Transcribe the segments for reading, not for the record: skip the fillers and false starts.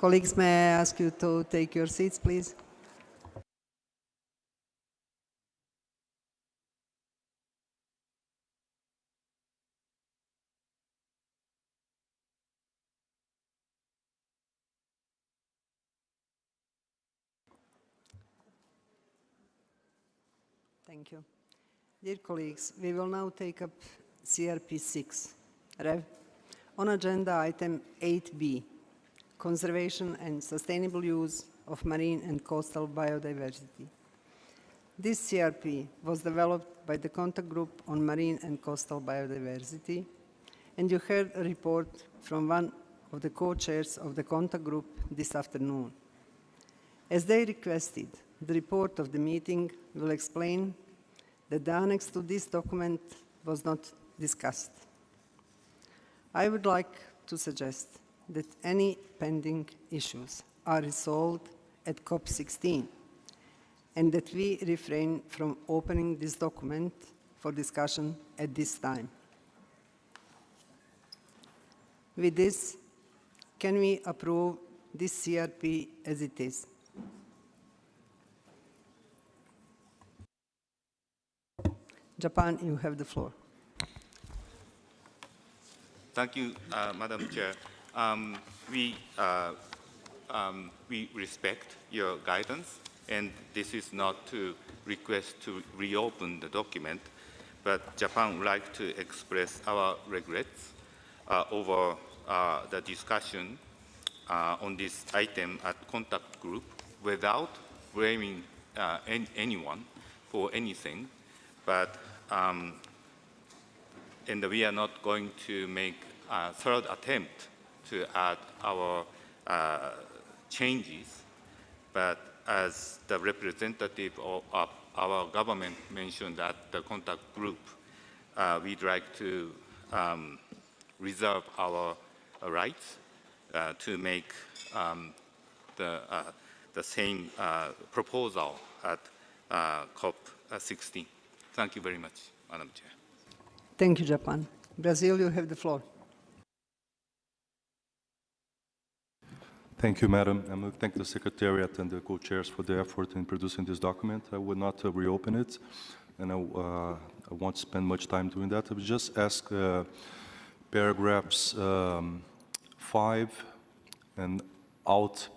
Colleagues, may I ask you to take your seats, please? Thank you. Dear colleagues, we will now take up CRP 6, Rev. On agenda item 8B, conservation and sustainable use of marine and coastal biodiversity. This CRP was developed by the Contact Group on Marine and Coastal Biodiversity, and you heard a report from one of the co-chairs of the Contact Group this afternoon. As they requested, the report of the meeting will explain that the annex to this document was not discussed. I would like to suggest that any pending issues are resolved at COP16 and that we refrain from opening this document for discussion at this time. With this, can we approve this CRP as it is? Japan, you have the floor. Thank you, Madam Chair. We respect your guidance, and this is not to request to reopen the document, but Japan would like to express our regrets over the discussion on this item at Contact Group without blaming anyone for anything, but and we are not going to make a third attempt to add our changes. But as the representative of our government mentioned at the Contact Group, we'd like to reserve our rights to make the same proposal at COP16. Thank you very much, Madam Chair. Thank you, Japan. Brazil, you have the floor. Thank you, Madam. I thank the Secretariat and the co-chairs for the effort in producing this document. I will not reopen it, and I won't spend much time doing that. I would just ask paragraphs 5 and out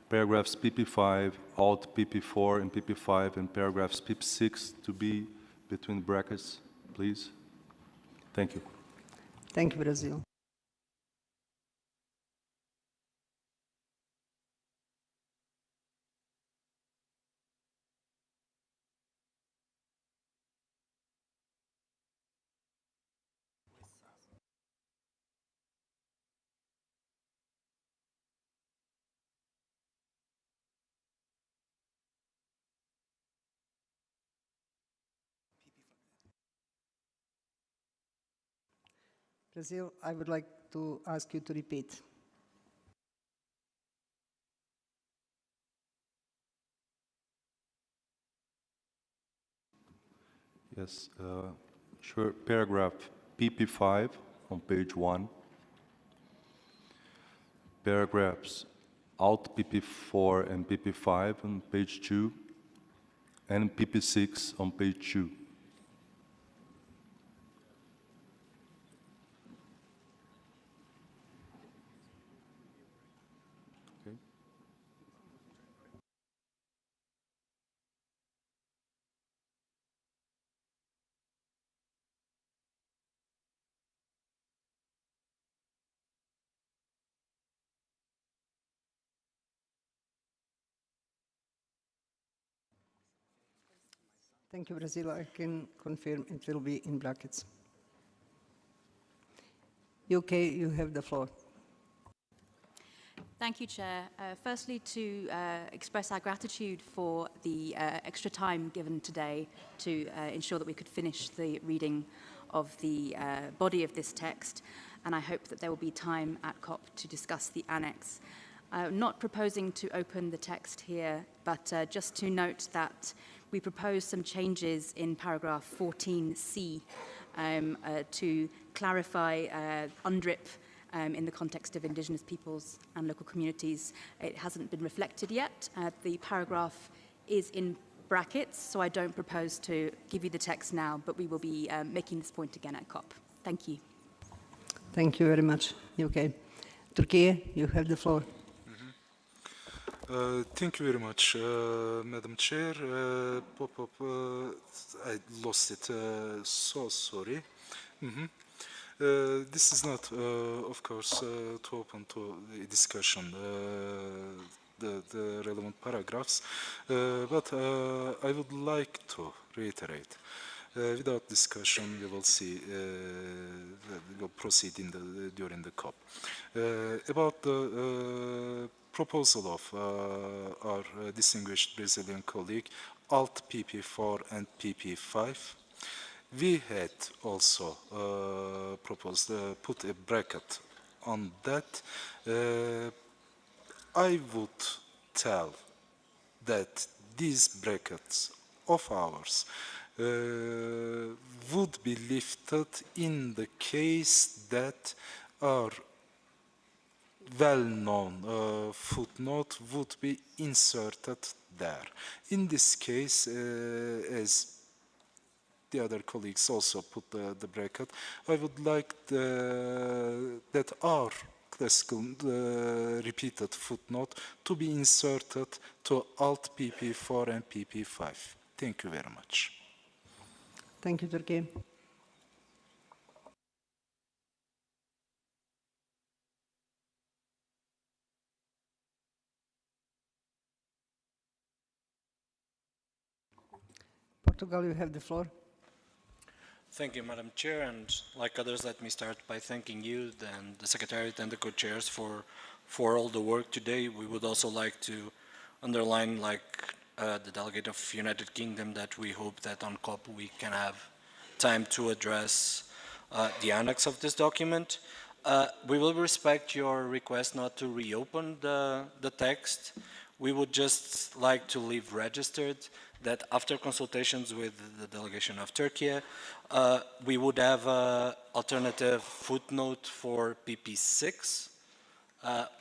paragraphs PP5, alt PP4 and PP5, and paragraphs PP6 to be between brackets, please. Thank you. Thank you, Brazil. Brazil, I would like to ask you to repeat. Yes, sure. Paragraph PP5 on page 1. Paragraphs alt PP4 and PP5 on page 2, and PP6 on page 2. Thank you, Brazil. I can confirm it will be in brackets. UK, you have the floor. Thank you, Chair. Firstly, to express our gratitude for the extra time given today to ensure that we could finish the reading of the body of this text, and I hope that there will be time at COP to discuss the annex. Not proposing to open the text here, but just to note that we propose some changes in paragraph 14C to clarify UNDRIP in the context of Indigenous peoples and local communities. It hasn't been reflected yet. The paragraph is in brackets, so I don't propose to give you the text now, but we will be making this point again at COP. Thank you. Thank you very much, UK. Turkey, you have the floor. Thank you very much, Madam Chair. I lost it, so sorry. This is not, of course, to open to the discussion, the relevant paragraphs, but I would like to reiterate. Without discussion, we will see, we will proceed during the COP. About the proposal of our distinguished Brazilian colleague, Alt PP4 and PP5, we had also proposed, put a bracket on that. I would tell that these brackets of ours would be lifted in the case that our well-known footnote would be inserted there. In this case, as the other colleagues also put the bracket, I would like that our classical repeated footnote to be inserted to Alt PP4 and PP5. Thank you very much. Thank you, Turkey. Portugal, you have the floor. Thank you, Madam Chair, and like others, let me start by thanking you and the Secretariat and the co-chairs for all the work today. We would also like to underline, like the delegate of United Kingdom, that we hope that on COP we can have time to address the annex of this document. We will respect your request not to reopen the text. We would just like to leave registered that after consultations with the delegation of Turkey, we would have an alternative footnote for PP6.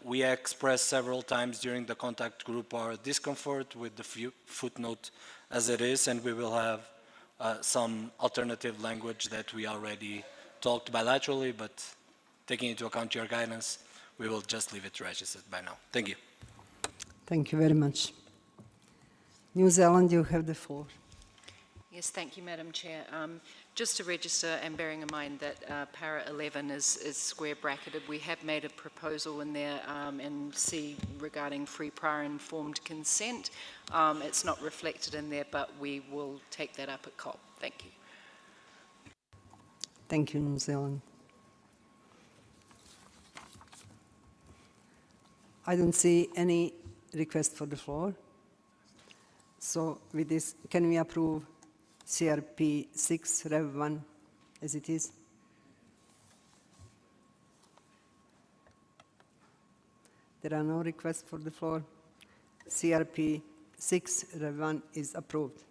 We expressed several times during the contact group our discomfort with the footnote as it is, and we will have some alternative language that we already talked bilaterally, but taking into account your guidance, we will just leave it registered by now. Thank you. Thank you very much. New Zealand, you have the floor. Yes, thank you, Madam Chair. Just to register, and bearing in mind that para 11 is square bracketed, we have made a proposal in there in C regarding free prior informed consent. It's not reflected in there, but we will take that up at COP. Thank you. Thank you, New Zealand. I don't see any request for the floor. So with this, can we approve CRP 6 Rev 1 as it is? There are no requests for the floor. CRP 6 Rev 1 is approved.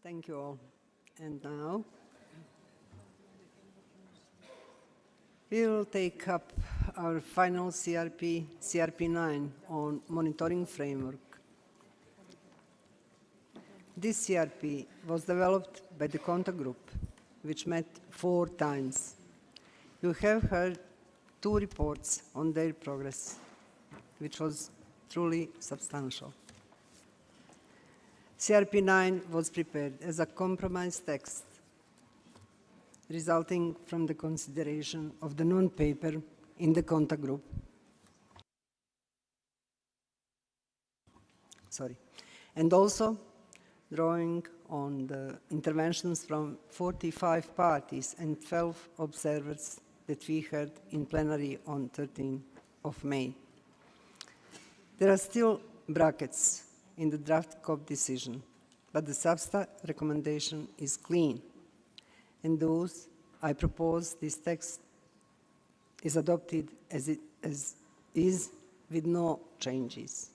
Thank you all. And now we will take up our final CRP, CRP 9 on monitoring framework. This CRP was developed by the contact group, which met 4 times You have heard 2 reports on their progress, which was truly substantial. CRP 9 was prepared as a compromise text resulting from the consideration of the non-paper in the contact group. And also drawing on the interventions from 45 parties and 12 observers that we heard in plenary on 13th of May. There are still brackets in the draft COP decision, but the SABSTA recommendation is clean. And those I propose this text is adopted as is with no changes.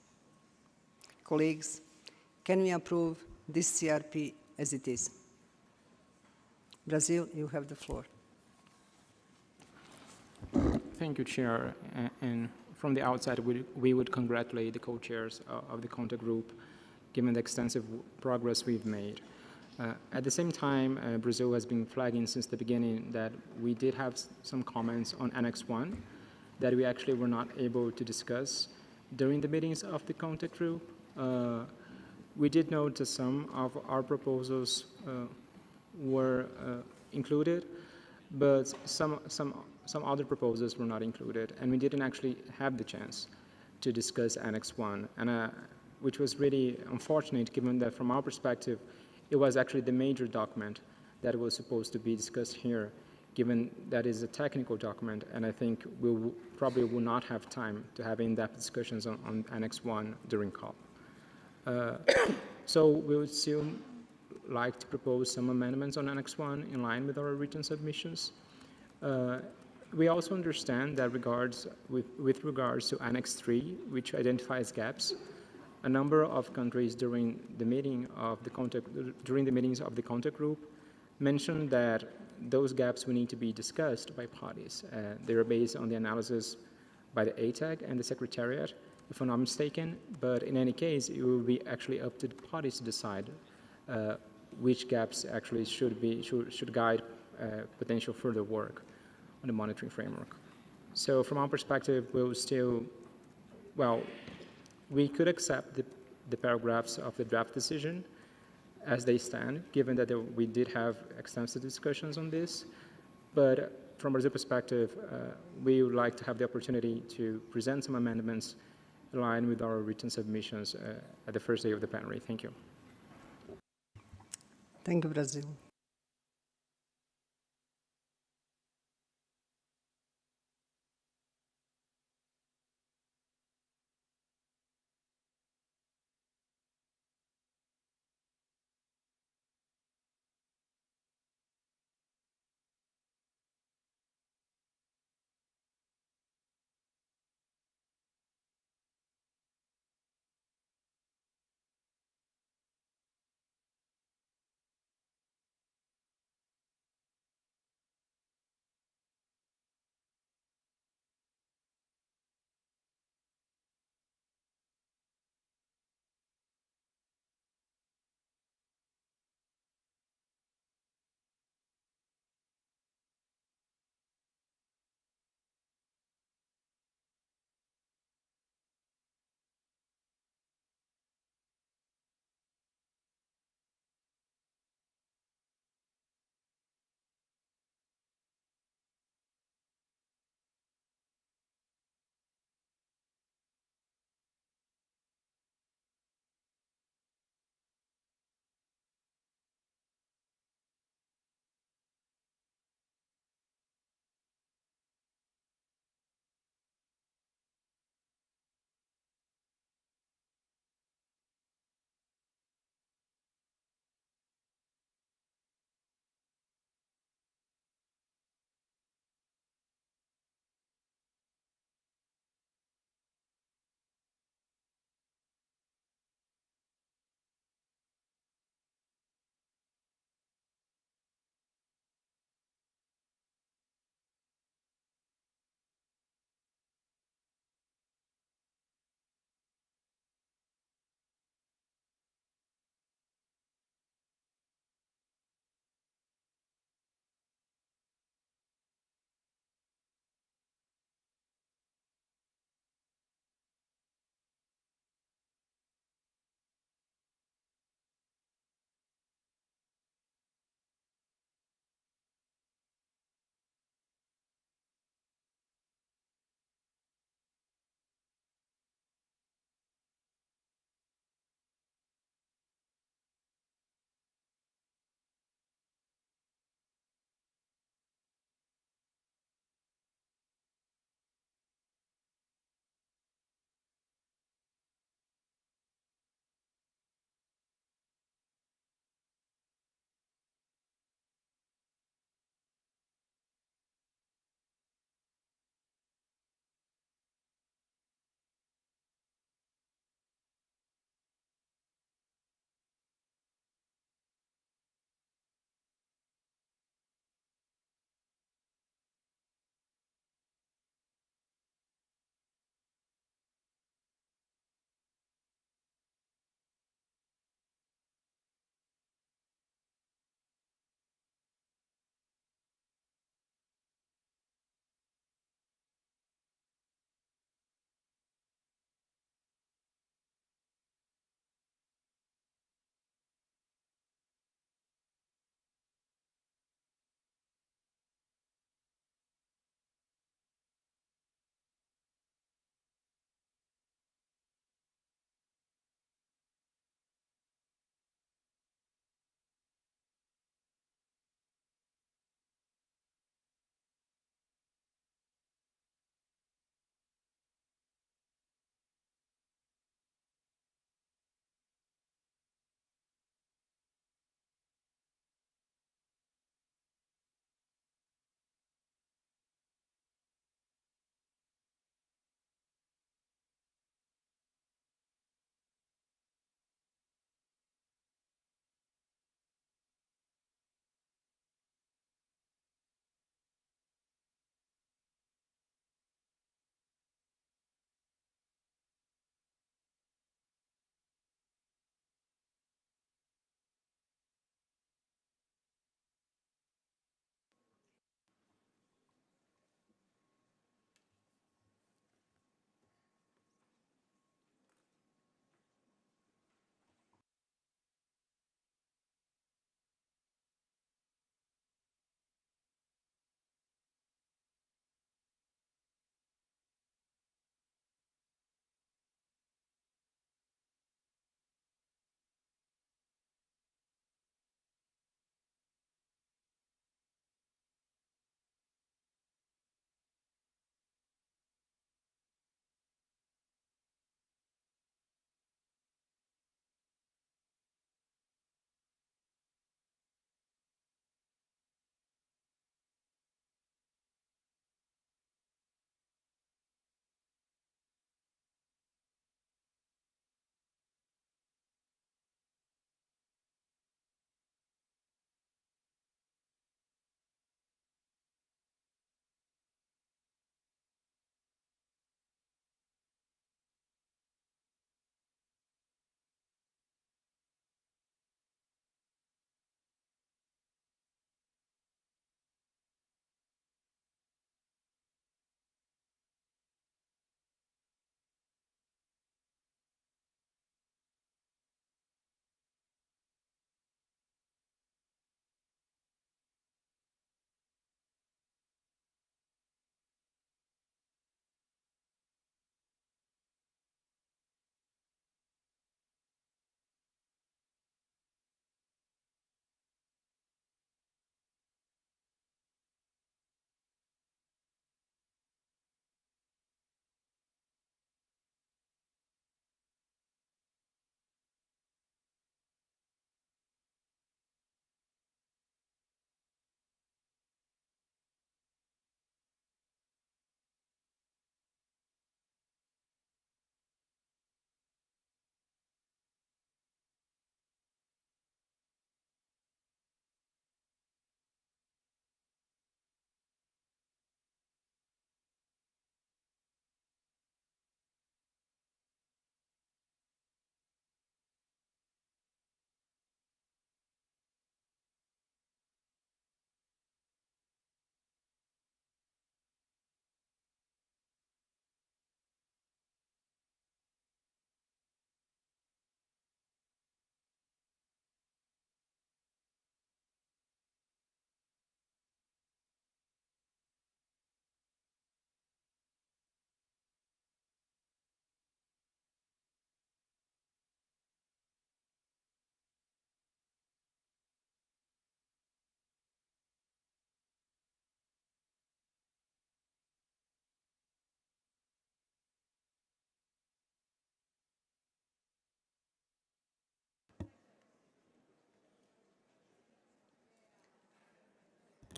Colleagues, can we approve this CRP as it is? Brazil, you have the floor. Thank you, Chair. And from the outset, we would congratulate the co-chairs of the contact group, given the extensive progress we've made. At the same time, Brazil has been flagging since the beginning that we did have some comments on Annex 1 that we actually were not able to discuss during the meetings of the contact group. We did note that some of our proposals were included, but some other proposals were not included, and we didn't actually have the chance to discuss Annex 1, and which was really unfortunate, given that from our perspective, it was actually the major document that was supposed to be discussed here, given that is a technical document, and I think we probably will not have time to have in-depth discussions on Annex 1 during COP. So we would still like to propose some amendments on Annex 1 in line with our written submissions. We also understand that with regards to Annex 3, which identifies gaps, a number of countries during the meetings of the contact group mentioned that those gaps will need to be discussed by parties. They are based on the analysis by the ATAG and the Secretariat, if I'm not mistaken, but in any case, it will be actually up to the parties to decide which gaps actually should guide potential further work on the monitoring framework. So from our perspective, we could accept the paragraphs of the draft decision as they stand, given that we did have extensive discussions on this. But from Brazil's perspective, we would like to have the opportunity to present some amendments in line with our written submissions at the first day of the plenary. Thank you. Thank you, Brazil.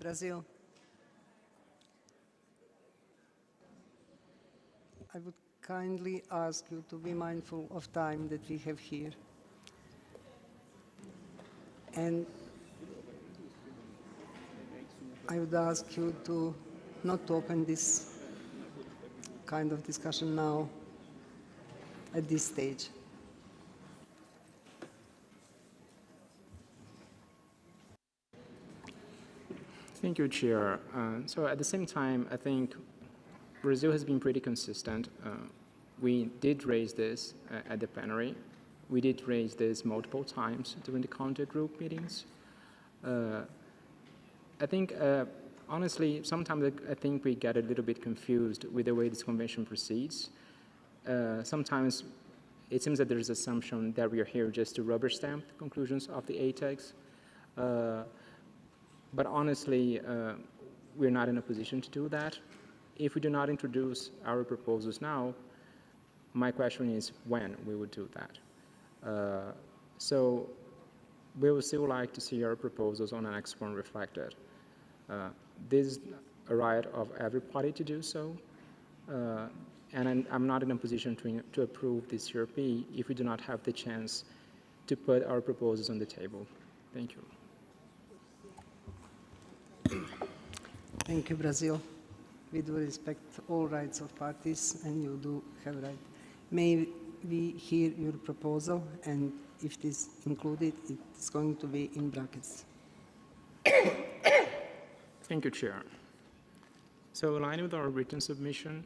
Brazil. I would kindly ask you to be mindful of time that we have here. And I would ask you to not to open this kind of discussion now at this stage. Thank you, Chair. So at the same time, I think Brazil has been pretty consistent. We did raise this at the plenary. We did raise this multiple times during the contact group meetings. I think, honestly, sometimes I think we get a little bit confused with the way this convention proceeds. Sometimes it seems that there's assumption that we are here just to rubber stamp the conclusions of the ATEX. But honestly, we're not in a position to do that. If we do not introduce our proposals now, my question is when we would do that. So we would still like to see our proposals on the next one reflected. This is a right of every party to do so. And I'm not in a position to approve this CRP if we do not have the chance to put our proposals on the table. Thank you. Thank you, Brazil. We do respect all rights of parties, and you do have right. May we hear your proposal, and if it is included, it's going to be in brackets. Thank you, Chair. So aligned with our written submission,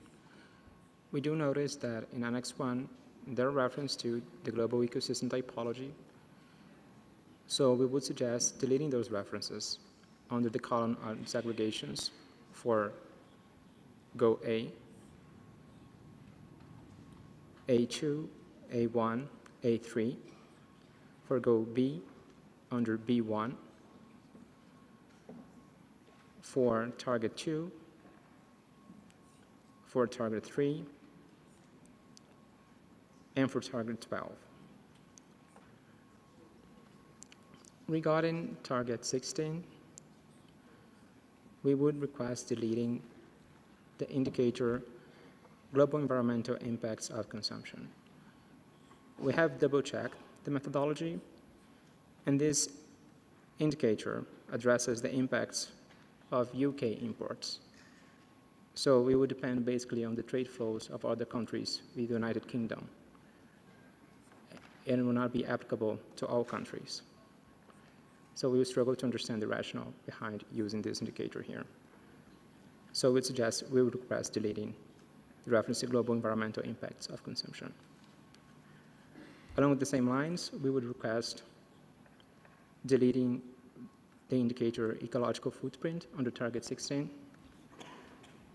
we do notice that in Annex 1, there are reference to the global ecosystem typology. So we would suggest deleting those references under the column on segregations for Go A, A2, A1, A3, for Go B under B1, for target 2, for target 3, and for target 12. Regarding target 16, we would request deleting the indicator global environmental impacts of consumption. We have double-checked the methodology, and this indicator addresses the impacts of UK imports. So we would depend basically on the trade flows of other countries with the United Kingdom, and it will not be applicable to all countries. So we would struggle to understand the rationale behind using this indicator here. So we would request deleting the reference to global environmental impacts of consumption. Along with the same lines, we would request deleting the indicator ecological footprint under target 16.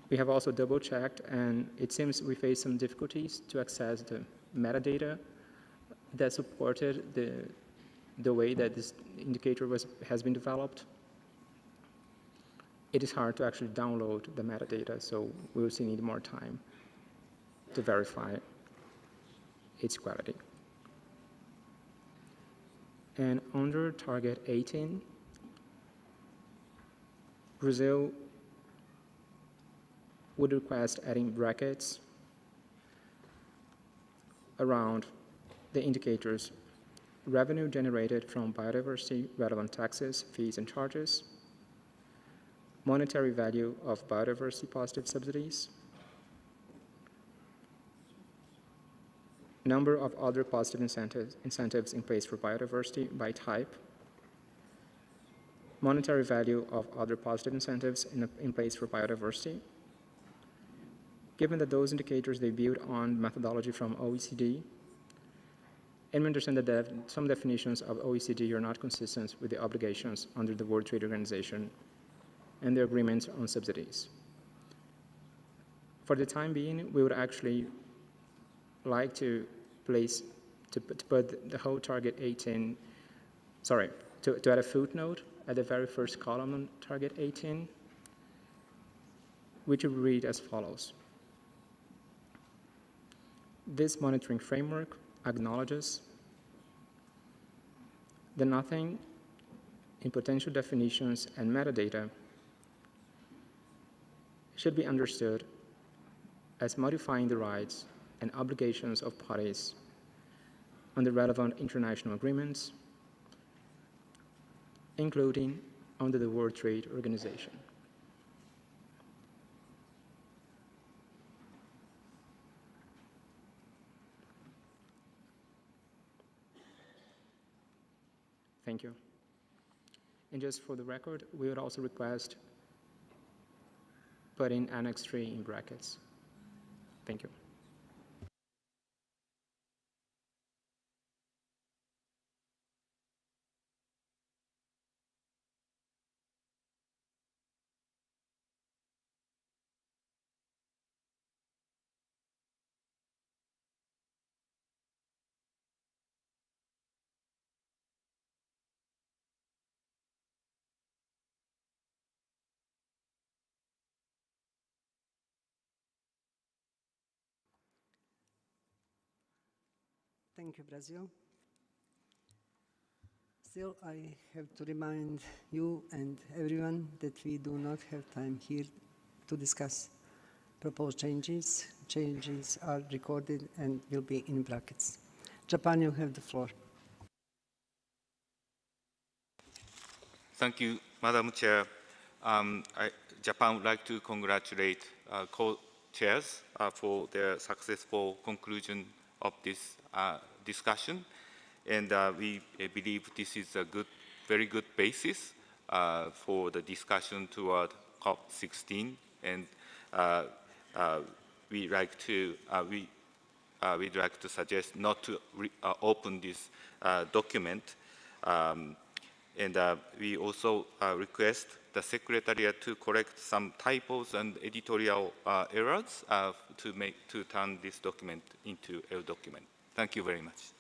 We have also double-checked, and it seems we face some difficulties to access the metadata that supported the way that this indicator has been developed. It is hard to actually download the metadata, so we will still need more time to verify its quality. And under target 18, Brazil would request adding brackets around the indicators revenue generated from biodiversity relevant taxes, fees, and charges, monetary value of biodiversity positive subsidies, number of other positive incentives in place for biodiversity by type, monetary value of other positive incentives in place for biodiversity. Given that those indicators, they build on methodology from OECD, and we understand that some definitions of OECD are not consistent with the obligations under the World Trade Organization and the agreements on subsidies. For the time being, we would actually like to put the whole target 18, to add a footnote at the very first column on target 18, which would read as follows. This monitoring framework acknowledges that nothing in potential definitions and metadata should be understood as modifying the rights and obligations of parties under relevant international agreements, including under the World Trade Organization. Thank you. And just for the record, we would also request put in Annex 3 in brackets. Thank you. Thank you, Brazil. Still, I have to remind you and everyone that we do not have time here to discuss proposed changes. Changes are recorded and will be in brackets. Japan, you have the floor. Thank you, Madam Chair. Japan would like to congratulate co-chairs for their successful conclusion of this discussion. And we believe this is a very good basis for the discussion toward COP16. And we'd like to suggest not to open this document. We also request the Secretariat to correct some typos and editorial errors to turn this document into a document. Thank you very much.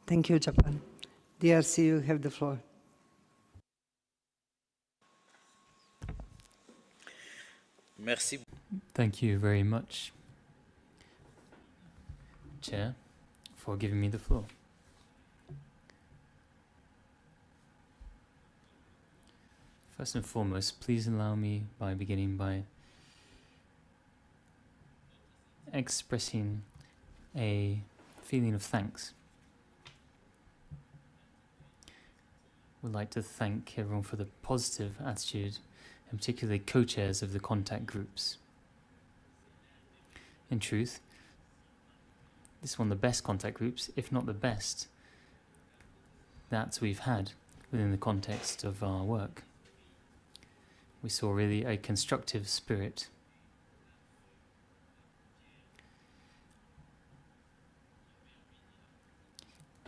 Thank you, Japan. DRC, you have the floor. Merci. Thank you very much, Chair, for giving me the floor. First and foremost, please allow me beginning by expressing a feeling of thanks. Would like to thank everyone for the positive attitude, and particularly co-chairs of the contact groups. In truth, this is one of the best contact groups, if not the best, that we've had within the context of our work. We saw really a constructive spirit.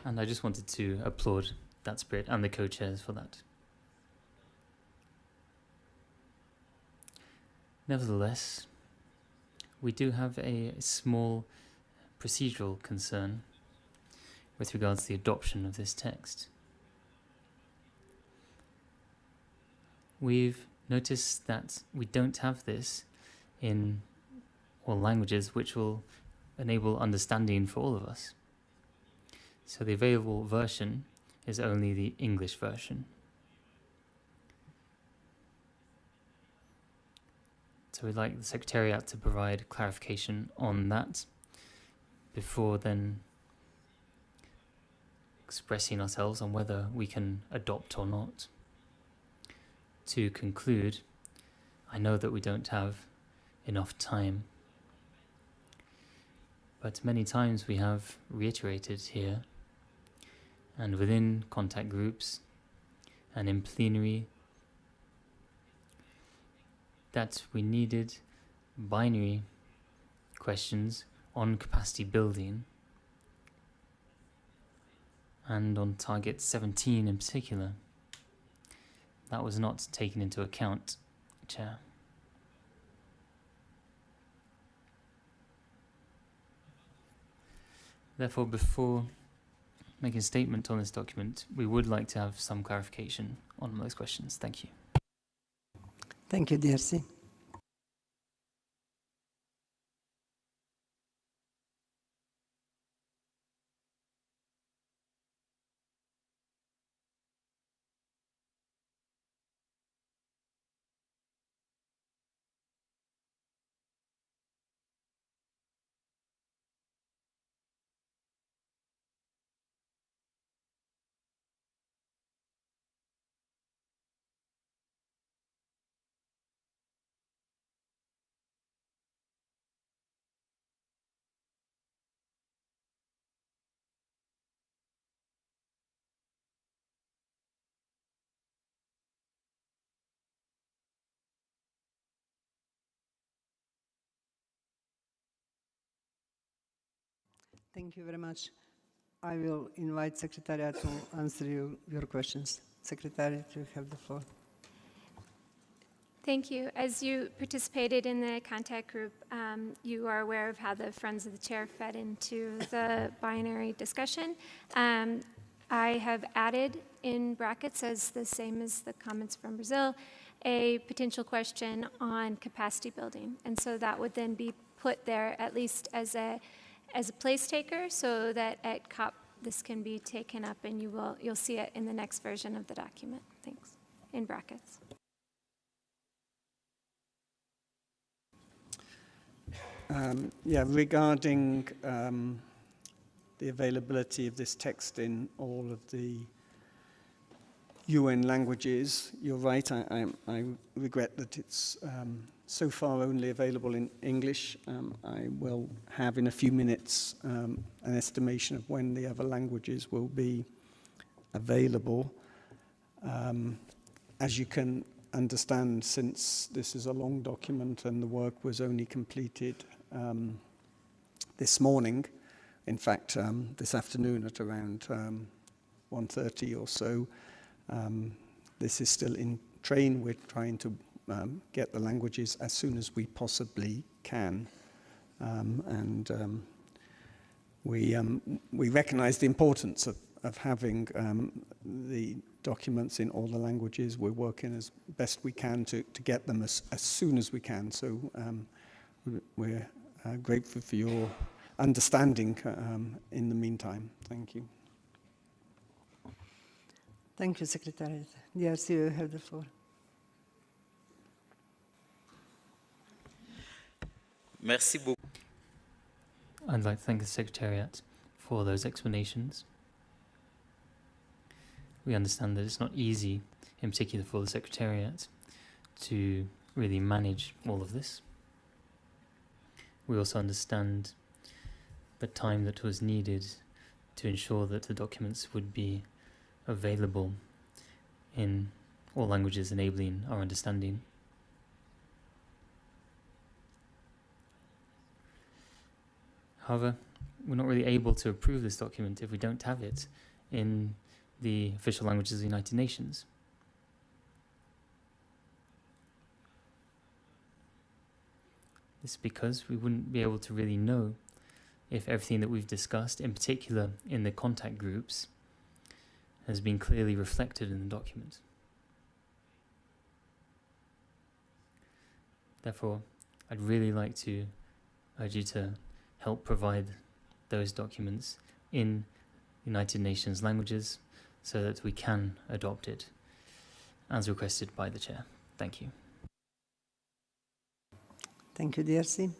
And I just wanted to applaud that spirit and the co-chairs for that. Nevertheless, we do have a small procedural concern with regards to the adoption of this text. We've noticed that we don't have this in all languages which will enable understanding for all of us. So the available version is only the English version. So we'd like the Secretariat to provide clarification on that before then expressing ourselves on whether we can adopt or not. To conclude, I know that we don't have enough time, but many times we have reiterated here and within contact groups and in plenary that we needed binary questions on capacity building and on target 17 in particular. That was not taken into account, Chair. Therefore, before making a statement on this document, we would like to have some clarification on those questions. Thank you. Thank you, DRC. Thank you very much. I will invite Secretariat to answer your questions. Secretariat, you have the floor. Thank you. As you participated in the contact group, you are aware of how the Friends of the Chair fed into the binary discussion. I have added in brackets, as the same as the comments from Brazil, a potential question on capacity building. And so that would then be put there at least as a place taker, so that at COP this can be taken up, and you'll see it in the next version of the document. Thanks. In brackets. Regarding the availability of this text in all of the UN languages, you're right, I regret that it's so far only available in English. I will have in a few minutes an estimation of when the other languages will be available. As you can understand, since this is a long document and the work was only completed this morning, in fact, this afternoon at around 1:30 or so, this is still in train. We're trying to get the languages as soon as we possibly can. We recognize the importance of having the documents in all the languages. We're working as best we can to get them as soon as we can. So we're grateful for your understanding in the meantime. Thank you. Thank you, Secretariat. Yes, you have the floor. Merci beaucoup. I'd like to thank the Secretariat for those explanations. We understand that it's not easy, in particular for the Secretariat, to really manage all of this. We also understand the time that was needed to ensure that the documents would be available in all languages, enabling our understanding. However, we're not really able to approve this document if we don't have it in the official languages of the United Nations. This is because we wouldn't be able to really know if everything that we've discussed, in particular in the contact groups, has been clearly reflected in the document. Therefore, I'd really like to urge you to help provide those documents in United Nations languages so that we can adopt it as requested by the Chair. Thank you. Thank you, DRC.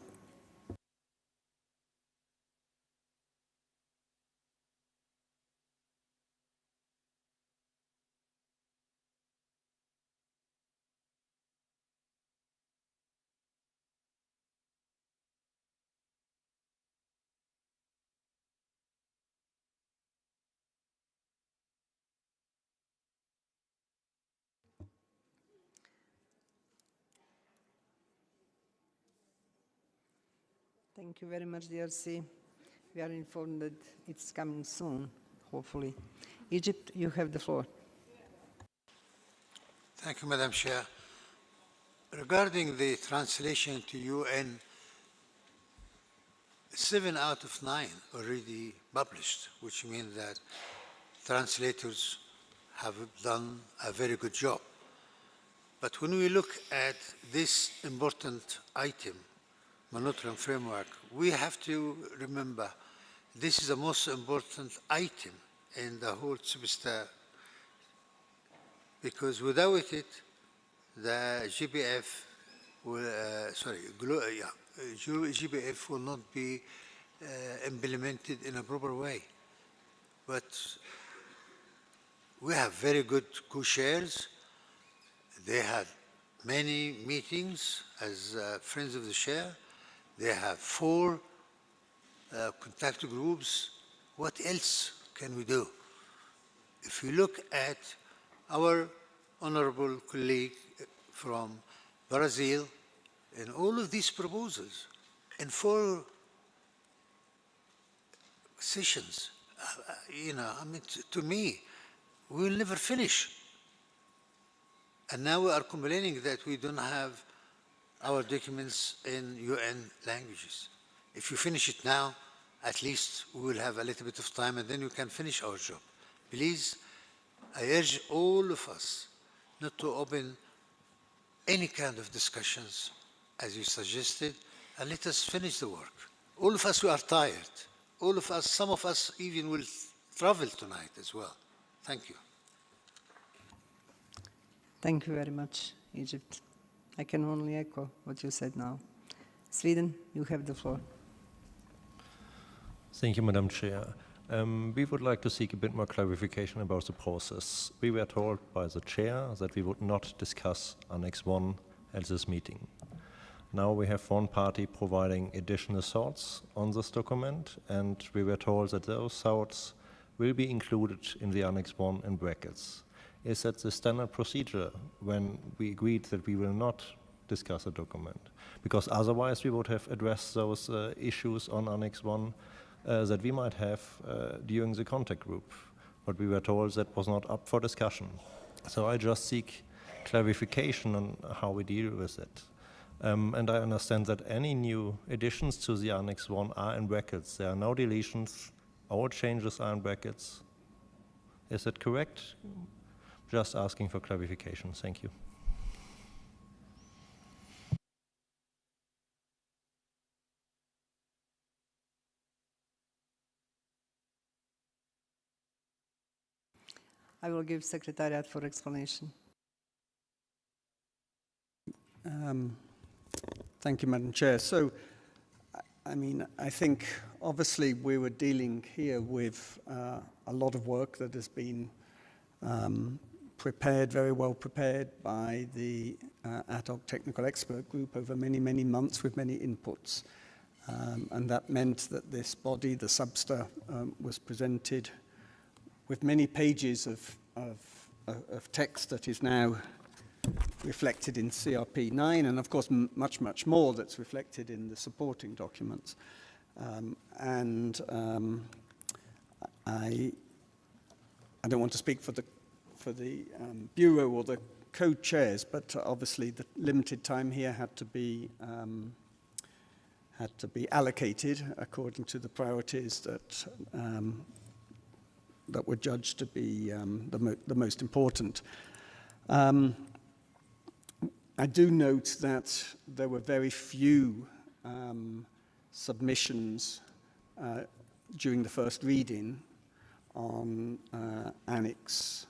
Thank you very much, DRC. We are informed that it's coming soon, hopefully. Egypt, you have the floor. Thank you, Madam Chair. Regarding the translation to UN, 7 out of 9 already published, which means that translators have done a very good job. But when we look at this important item, monitoring framework, we have to remember this is the most important item in the whole semester, because without it, the GBF will, GBF will not be implemented in a proper way. But we have very good co-chairs. They had many meetings as friends of the chair. They have 4 contact groups. What else can we do? If you look at our honorable colleague from Brazil and all of these proposals, in 4 sessions. I mean, to me, we will never finish. And now we are complaining that we don't have our documents in UN languages. If you finish it now, at least we will have a little bit of time and then we can finish our job. Please, I urge all of us not to open any kind of discussions as you suggested, and let us finish the work. All of us, we are tired. All of us, some of us even will travel tonight as well. Thank you. Thank you very much, Egypt. I can only echo what you said now. Sweden, you have the floor. Thank you, Madam Chair. We would like to seek a bit more clarification about the process. We were told by the chair that we would not discuss Annex 1 at this meeting. Now we have one party providing additional thoughts on this document, and we were told that those thoughts will be included in the Annex 1 in brackets. Is that the standard procedure when we agreed that we will not discuss a document? Because otherwise we would have addressed those issues on Annex 1 that we might have during the contact group, but we were told that was not up for discussion. So I just seek clarification on how we deal with it. And I understand that any new additions to the Annex 1 are in brackets. There are no deletions, all changes are in brackets. Is that correct? Just asking for clarification. Thank you. I will give Secretariat for explanation. Thank you, Madam Chair. So, I mean, I think obviously we were dealing here with a lot of work that has been prepared, very well prepared by the ad hoc technical expert group over many, many months with many inputs. And that meant that this body, the SUBSTA, was presented with many pages of text that is now reflected in CRP 9, and of course much, much more that's reflected in the supporting documents. I don't want to speak for the Bureau or the co-chairs, but obviously the limited time here had to be allocated according to the priorities that were judged to be the most important. I do note that there were very few submissions during the first reading on Annex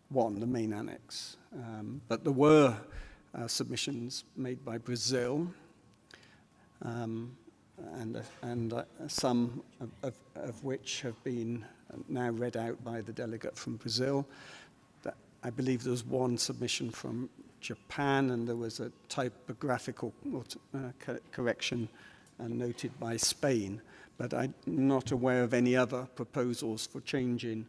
1, the main annex. But there were submissions made by Brazil, and some of which have been now read out by the delegate from Brazil. I believe there was one submission from Japan, and there was a typographical correction noted by Spain. But I'm not aware of any other proposals for changing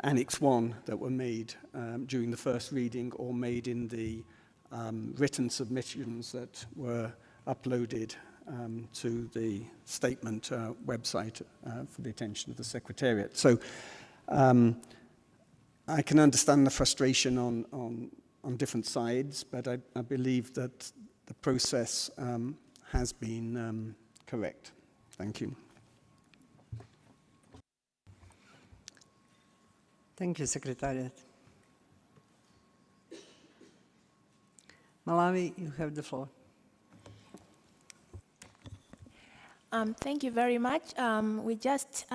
Annex 1 that were made during the first reading or made in the written submissions that were uploaded to the statement website for the attention of the Secretariat. So I can understand the frustration on different sides, but I believe that the process has been correct. Thank you. Thank you, Secretariat. Malawi, you have the floor. Thank you very much. We just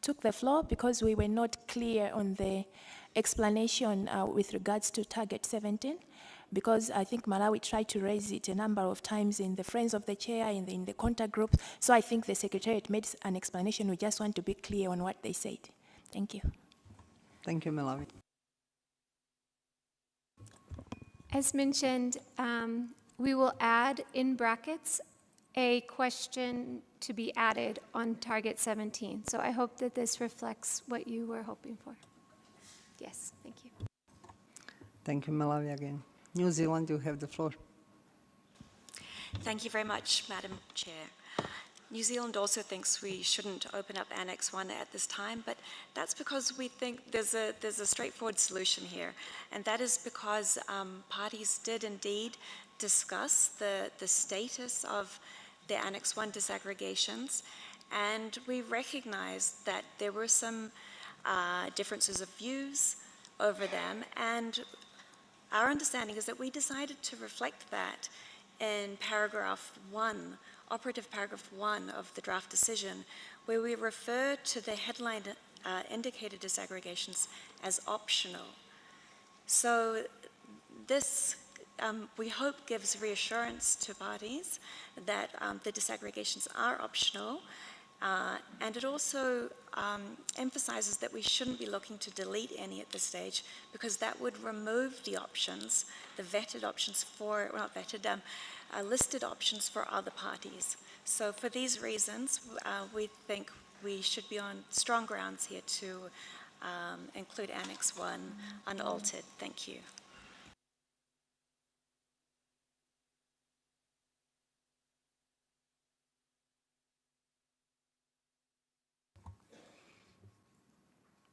took the floor because we were not clear on the explanation with regards to Target 17, because I think Malawi tried to raise it a number of times in the Friends of the Chair, in the contact group. So I think the Secretariat made an explanation. We just want to be clear on what they said. Thank you. Thank you, Malawi. As mentioned, we will add in brackets a question to be added on Target 17. So I hope that this reflects what you were hoping for. Yes, thank you. Thank you, Malawi, again. New Zealand, you have the floor. Thank you very much, Madam Chair. New Zealand also thinks we shouldn't open up Annex 1 at this time, but that's because we think there's a straightforward solution here, and that is because parties did indeed discuss the status of the Annex 1 disaggregations, and we recognized that there were some differences of views over them, and our understanding is that we decided to reflect that in paragraph 1, operative paragraph 1 of the draft decision, where we refer to the headline indicator disaggregations as optional. So this, we hope, gives reassurance to parties that the disaggregations are optional, and it also emphasizes that we shouldn't be looking to delete any at this stage, because that would remove the options, the vetted options for, well, not vetted, listed options for other parties. So for these reasons, we think we should be on strong grounds here to include Annex 1 unaltered. Thank you.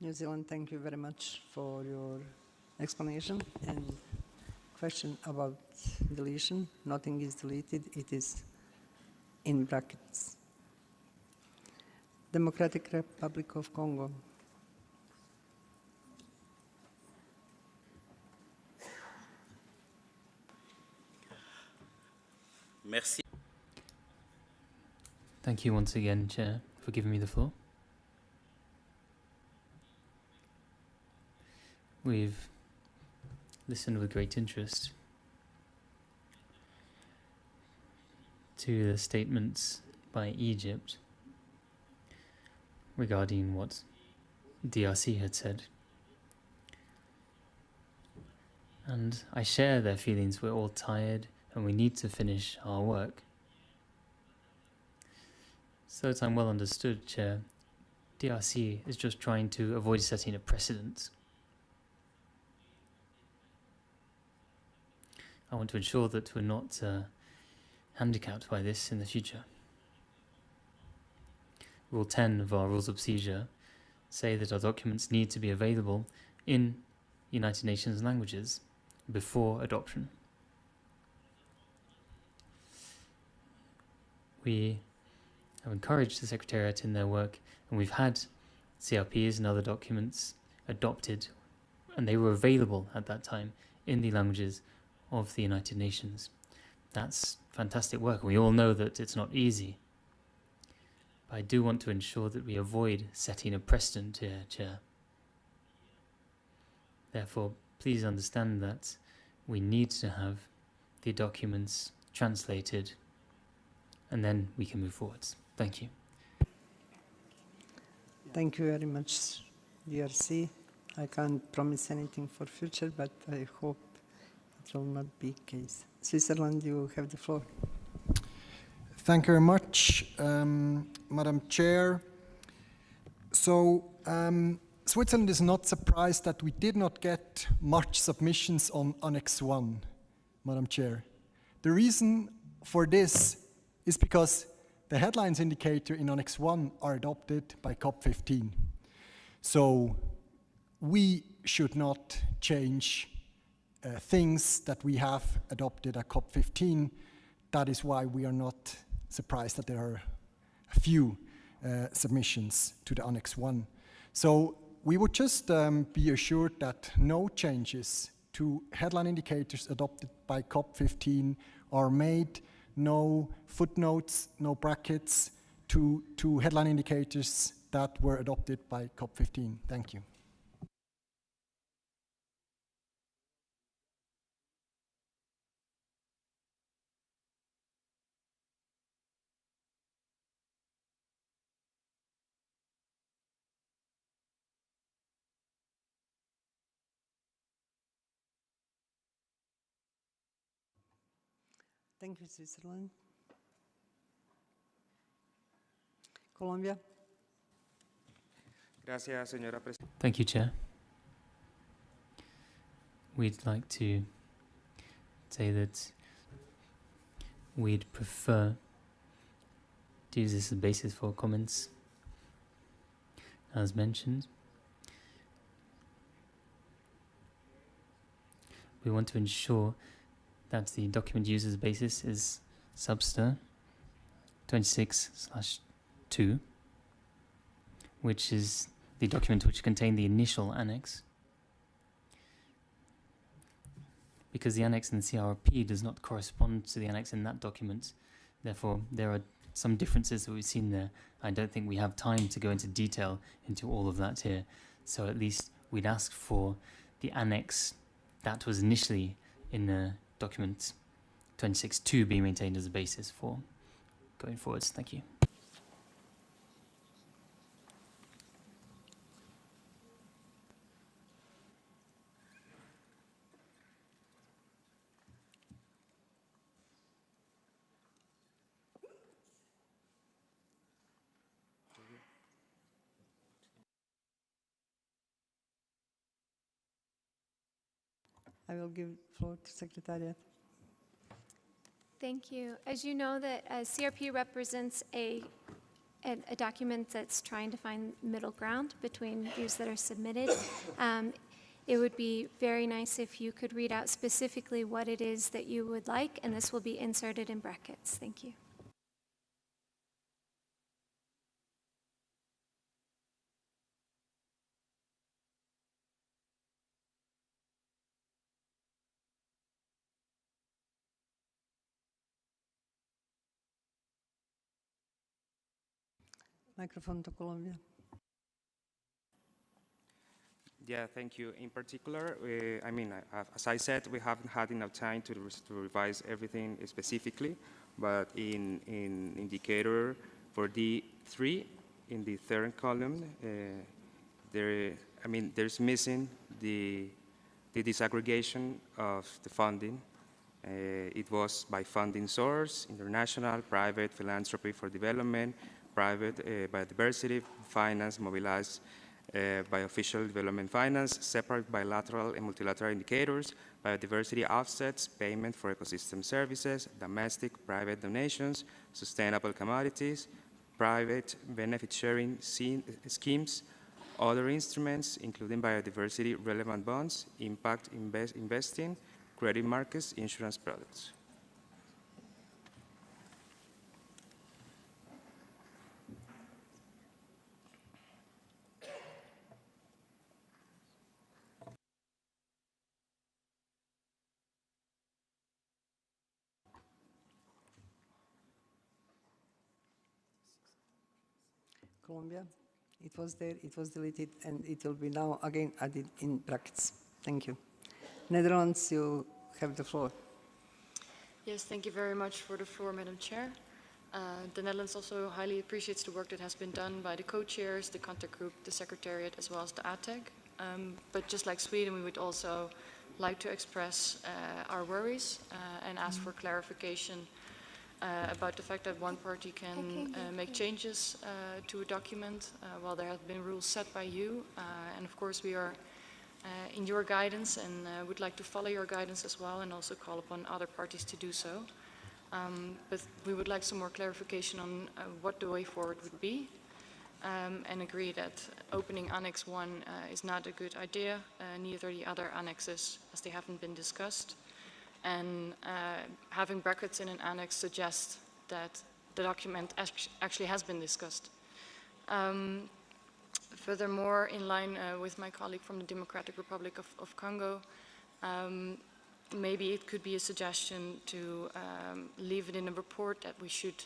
New Zealand, thank you very much for your explanation. And question about deletion. Nothing is deleted, it is in brackets. Democratic Republic of Congo. Merci. Thank you once again, Chair, for giving me the floor. We've listened with great interest to the statements by Egypt regarding what DRC had said. And I share their feelings. We're all tired and we need to finish our work. So that I'm well understood, Chair, DRC is just trying to avoid setting a precedent. I want to ensure that we're not handicapped by this in the future. Rule 10 of our Rules of Procedure say that our documents need to be available in United Nations languages before adoption. We have encouraged the Secretariat in their work, and we've had CRPs and other documents adopted, and they were available at that time in the languages of the United Nations. That's fantastic work. We all know that it's not easy. But I do want to ensure that we avoid setting a precedent here, Chair. Therefore, please understand that we need to have the documents translated, and then we can move forwards. Thank you. Thank you very much, DRC. I can't promise anything for future, but I hope it will not be the case. Switzerland, you have the floor. Thank you very much, Madam Chair. So, Switzerland is not surprised that we did not get much submissions on Annex 1, Madam Chair. The reason for this is because the headlines indicator in Annex 1 are adopted by COP15. So we should not change things that we have adopted at COP15. That is why we are not surprised that there are a few submissions to the Annex 1. So we would just be assured that no changes to headline indicators adopted by COP15 are made, no footnotes, no brackets to headline indicators that were adopted by COP15. Thank you. Thank you, Switzerland. Colombia. Thank you, Chair. We'd like to say that we'd prefer to use this as a basis for comments, as mentioned. We want to ensure that the document used as a basis is Subster 26/2, which is the document which contained the initial annex. Because the annex in the CRP does not correspond to the annex in that document, therefore there are some differences that we've seen there. I don't think we have time to go into detail into all of that here, so at least we'd ask for the annex that was initially in the document 26.2 be maintained as a basis for going forwards. Thank you. I will give floor to Secretariat. Thank you. As you know, that CRP represents a document that's trying to find middle ground between views that are submitted. It would be very nice if you could read out specifically what it is that you would like, and this will be inserted in brackets. Thank you. Microphone to Colombia. Yeah, thank you. In particular, as I said, we haven't had enough time to revise everything specifically, but in indicator for D3, in the third column, there's missing the disaggregation of the funding. It was by funding source, international, private, philanthropy for development, private biodiversity, finance, mobilized by official development finance, separate bilateral and multilateral indicators, biodiversity offsets, payment for ecosystem services, domestic private donations, sustainable commodities, private benefit sharing schemes, other instruments, including biodiversity relevant bonds, impact investing, credit markets, insurance products. Colombia. It was there, it was deleted, and it will be now again added in brackets. Thank you. Netherlands, you have the floor. Yes, thank you very much for the floor, Madam Chair. The Netherlands also highly appreciates the work that has been done by the co-chairs, the contact group, the secretariat, as well as the ATEG. But just like Sweden, we would also like to express our worries and ask for clarification about the fact that one party can make changes to a document while there have been rules set by you. And of course we are in your guidance and would like to follow your guidance as well, and also call upon other parties to do so. But we would like some more clarification on what the way forward would be, and agree that opening Annex 1 is not a good idea, neither the other annexes, as they haven't been discussed. And having brackets in an annex suggests that the document actually has been discussed. Furthermore, in line with my colleague from the Democratic Republic of Congo, maybe it could be a suggestion to leave it in a report that we should,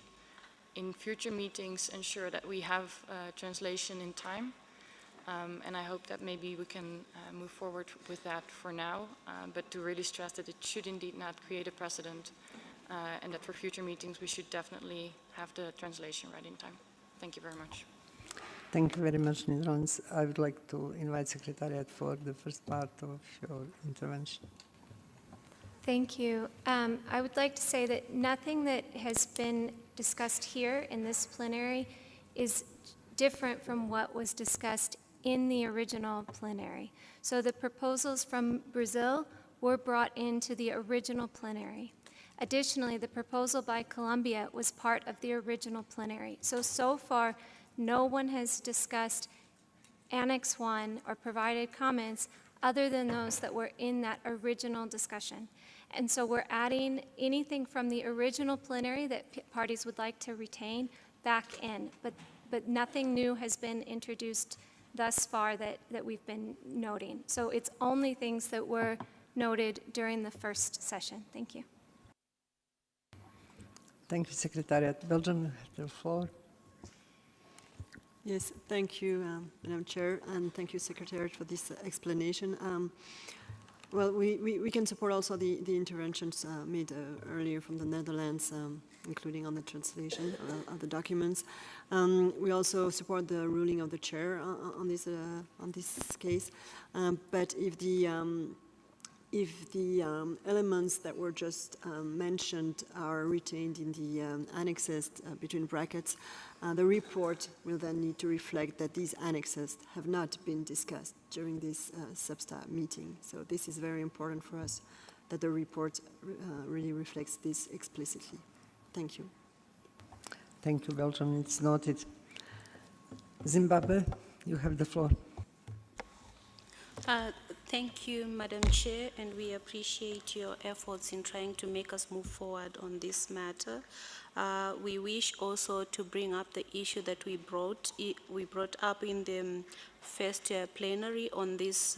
in future meetings, ensure that we have translation in time. And I hope that maybe we can move forward with that for now, but to really stress that it should indeed not create a precedent, and that for future meetings we should definitely have the translation ready in time. Thank you very much. Thank you very much, Netherlands. I would like to invite Secretariat for the first part of your intervention. Thank you. I would like to say that nothing that has been discussed here in this plenary is different from what was discussed in the original plenary. So the proposals from Brazil were brought into the original plenary. Additionally, the proposal by Colombia was part of the original plenary. So far, no one has discussed Annex 1 or provided comments other than those that were in that original discussion. And so we're adding anything from the original plenary that parties would like to retain back in, but nothing new has been introduced thus far that we've been noting. So it's only things that were noted during the first session. Thank you. Thank you, Secretariat. Belgium, the floor. Yes, thank you, Madam Chair, and thank you, Secretariat, for this explanation. Well, we can support also the interventions made earlier from the Netherlands, including on the translation of the documents. We also support the ruling of the chair on this case. But if the elements that were just mentioned are retained in the annexes between brackets, the report will then need to reflect that these annexes have not been discussed during this substa meeting. So this is very important for us, that the report really reflects this explicitly. Thank you. Thank you, Belgium. It's noted. Zimbabwe, you have the floor. Thank you, Madam Chair, and we appreciate your efforts in trying to make us move forward on this matter. We wish also to bring up the issue that we brought up in the first plenary on this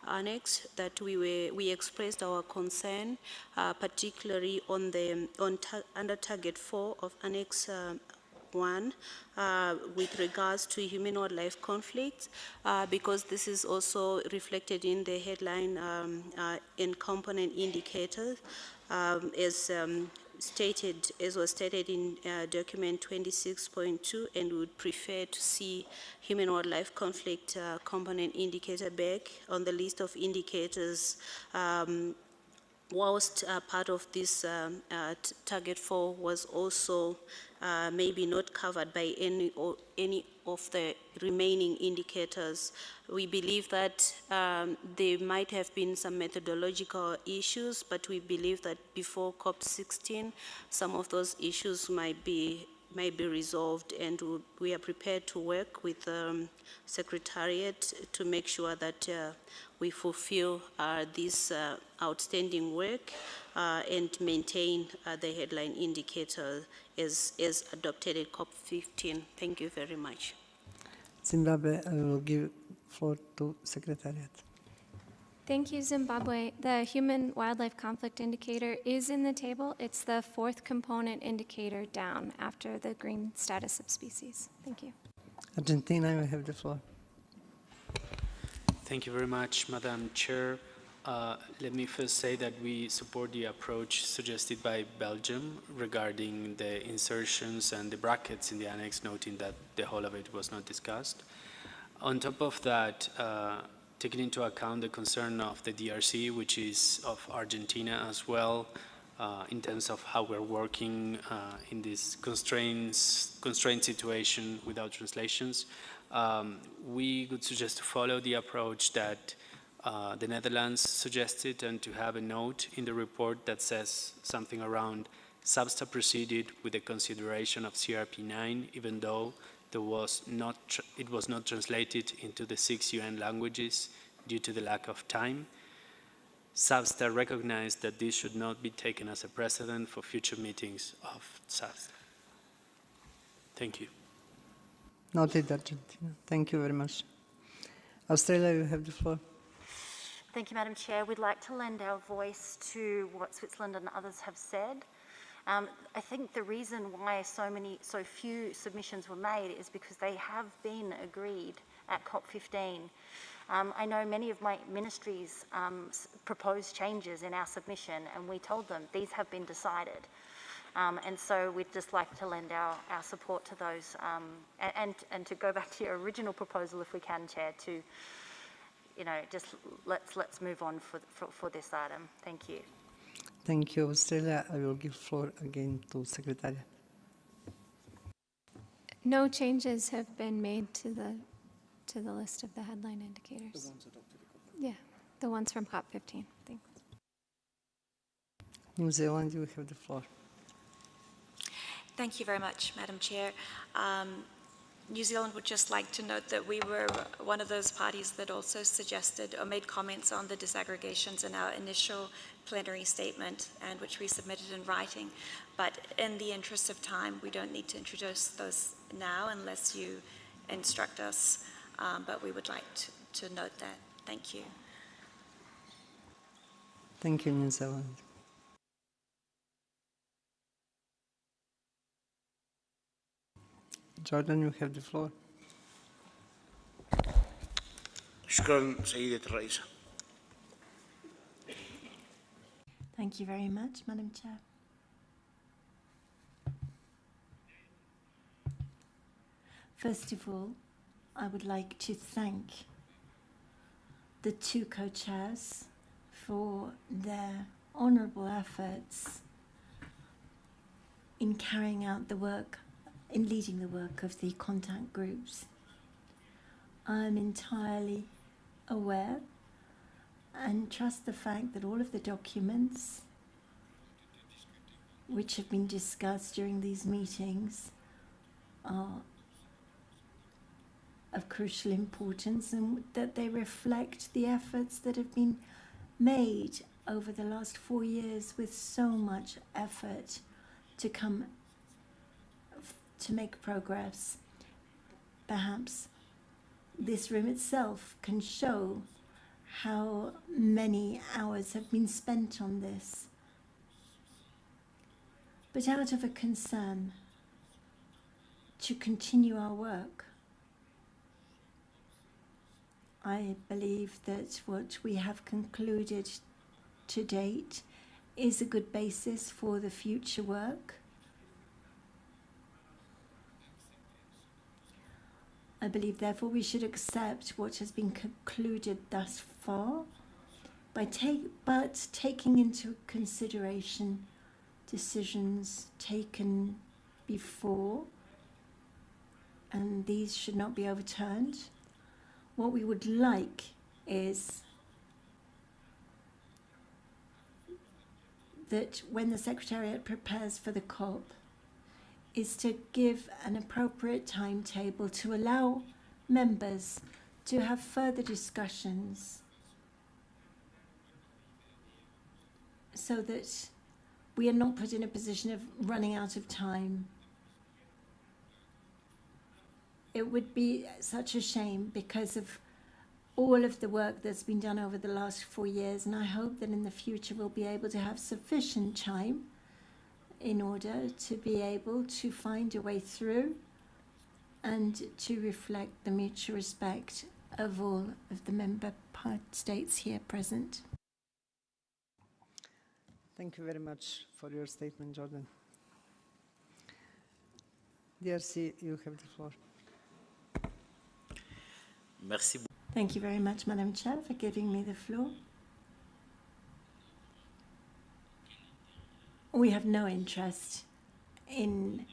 annex, that we expressed our concern, particularly on the under target 4 of Annex 1 with regards to human-wildlife conflicts, because this is also reflected in the headline in component indicators, as was stated in document 26.2, and we would prefer to see human-wildlife conflict component indicator back on the list of indicators, whilst part of this target 4 was also maybe not covered by any of the remaining indicators. We believe that there might have been some methodological issues, but we believe that before COP16, some of those issues might be resolved, and we are prepared to work with the Secretariat to make sure that we fulfill this outstanding work and maintain the headline indicator as adopted at COP15. Thank you very much. Zimbabwe, I will give floor to Secretariat. Thank you, Zimbabwe. The human-wildlife conflict indicator is in the table. It's the 4th component indicator down after the green status of species. Thank you. Argentina, you have the floor. Thank you very much, Madam Chair. Let me first say that we support the approach suggested by Belgium regarding the insertions and the brackets in the annex, noting that the whole of it was not discussed. On top of that, taking into account the concern of the DRC, which is of Argentina as well, in terms of how we're working in this constrained situation without translations, we would suggest to follow the approach that the Netherlands suggested, and to have a note in the report that says something around substa proceeded with the consideration of CRP9, even though it was not translated into the 6 UN languages due to the lack of time. SABSTA recognized that this should not be taken as a precedent for future meetings of SABSTA. Thank you. Noted, Argentina. Thank you very much. Australia, you have the floor. Thank you, Madam Chair. We'd like to lend our voice to what Switzerland and others have said. I think the reason why so few submissions were made is because they have been agreed at COP15. I know many of my ministries proposed changes in our submission, and we told them these have been decided. And so we'd just like to lend our support to those, and to go back to your original proposal, if we can, Chair, to just let's move on for this item. Thank you. Thank you, Australia. I will give floor again to Secretary. No changes have been made to the list of the headline indicators. The ones adopted. Yeah, the ones from COP15. Thanks. New Zealand, you have the floor. Thank you very much, Madam Chair. New Zealand would just like to note that we were one of those parties that also suggested or made comments on the disaggregations in our initial plenary statement, and which we submitted in writing. But in the interest of time, we don't need to introduce those now unless you instruct us. But we would like to note that. Thank you. Thank you, New Zealand. Jordan, you have the floor. شكرا سيدة الرئيسة. Thank you very much, Madam Chair. First of all, I would like to thank the two co-chairs for their honourable efforts in carrying out the work, in leading the work of the contact groups. I'm entirely aware and trust the fact that all of the documents which have been discussed during these meetings are of crucial importance, and that they reflect the efforts that have been made over the last 4 years with so much effort to make progress. Perhaps this room itself can show how many hours have been spent on this. But out of a concern to continue our work, I believe that what we have concluded to date is a good basis for the future work. I believe, therefore, we should accept what has been concluded thus far, but taking into consideration decisions taken before, and these should not be overturned. What we would like is that when the Secretariat prepares for the COP, is to give an appropriate timetable to allow members to have further discussions so that we are not put in a position of running out of time. It would be such a shame because of all of the work that's been done over the last 4 years, and I hope that in the future we'll be able to have sufficient time in order to be able to find a way through and to reflect the mutual respect of all of the member states here present. Thank you very much for your statement, Jordan. DRC, you have the floor. Merci. Thank you very much, Madam Chair, for giving me the floor. We have no interest in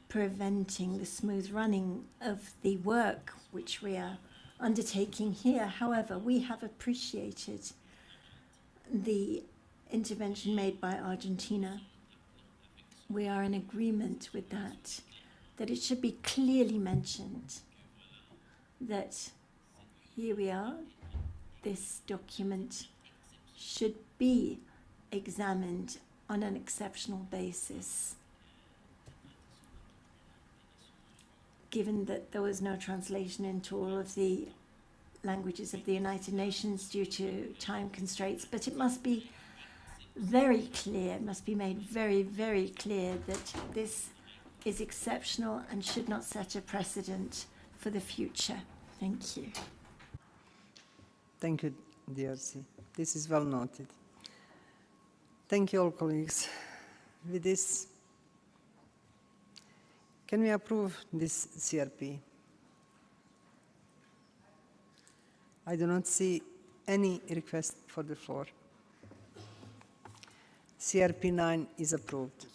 preventing the smooth running of the work which we are undertaking here. However, we have appreciated the intervention made by Argentina. We are in agreement with that it should be clearly mentioned that here we are, this document should be examined on an exceptional basis. Given that there was no translation into all of the languages of the United Nations due to time constraints, but it must be very clear, it must be made very, very clear that this is exceptional and should not set a precedent for the future. Thank you. Thank you, DRC. This is well noted. Thank you all, colleagues. With this, can we approve this CRP? I do not see any request for the floor. CRP 9 is approved.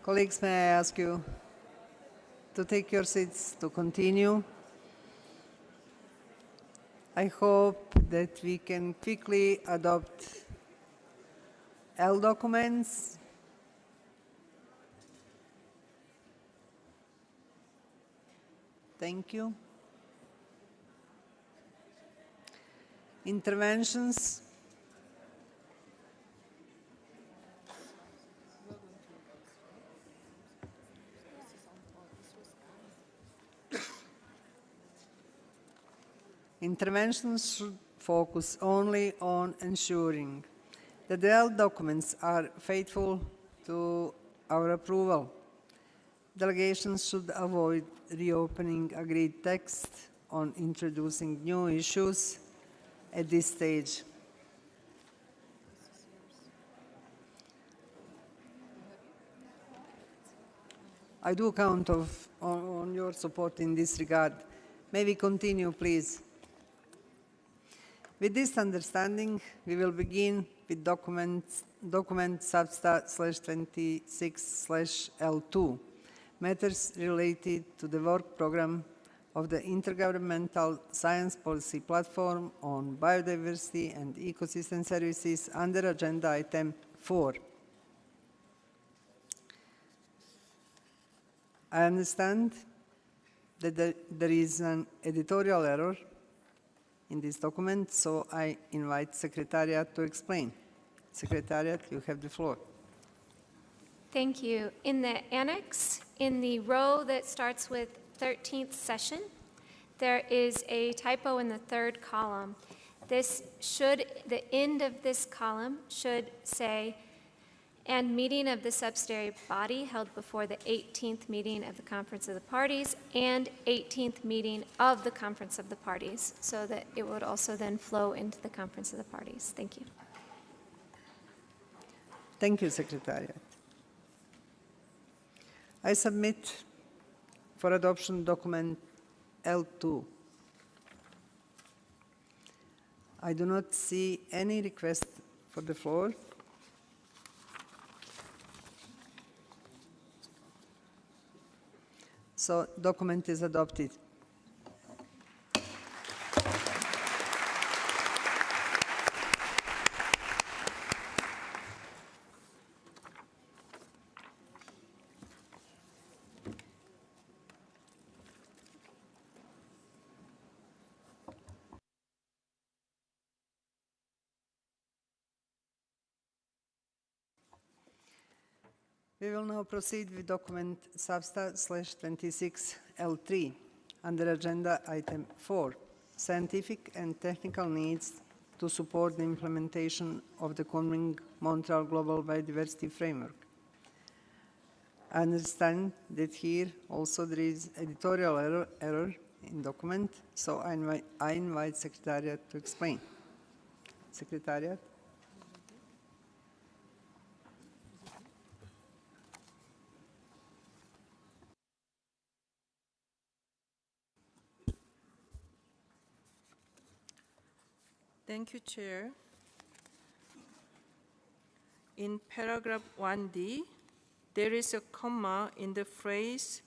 Colleagues, may I ask you to take your seats to continue? I hope that we can quickly adopt L documents. Thank you. Interventions. Interventions should focus only on ensuring that the L documents are faithful to our approval. Delegations should avoid reopening agreed text on introducing new issues at this stage. I do count on your support in this regard. May we continue, please? With this understanding, we will begin with document substat/26/L2, matters related to the work program of the Intergovernmental Science Policy Platform on Biodiversity and Ecosystem Services under Agenda Item 4. I understand that there is an editorial error in this document, so I invite Secretariat to explain. Secretariat, you have the floor. Thank you. In the annex, in the row that starts with 13th session, there is a typo in the third column. The end of this column should say, and meeting of the subsidiary body held before the 18th meeting of the Conference of the Parties and 18th meeting of the Conference of the Parties, so that it would also then flow into the Conference of the Parties. Thank you. Thank you, Secretariat. I submit for adoption document L2. I do not see any request for the floor. So, document is adopted. We will now proceed with document substat/26L3 under agenda item 4, scientific and technical needs to support the implementation of the coming Montreal Global Biodiversity Framework. I understand that here also there is editorial error in document, so I invite Secretariat to explain. Secretariat. Thank you, Chair. In paragraph 1D, there is a comma in the phrase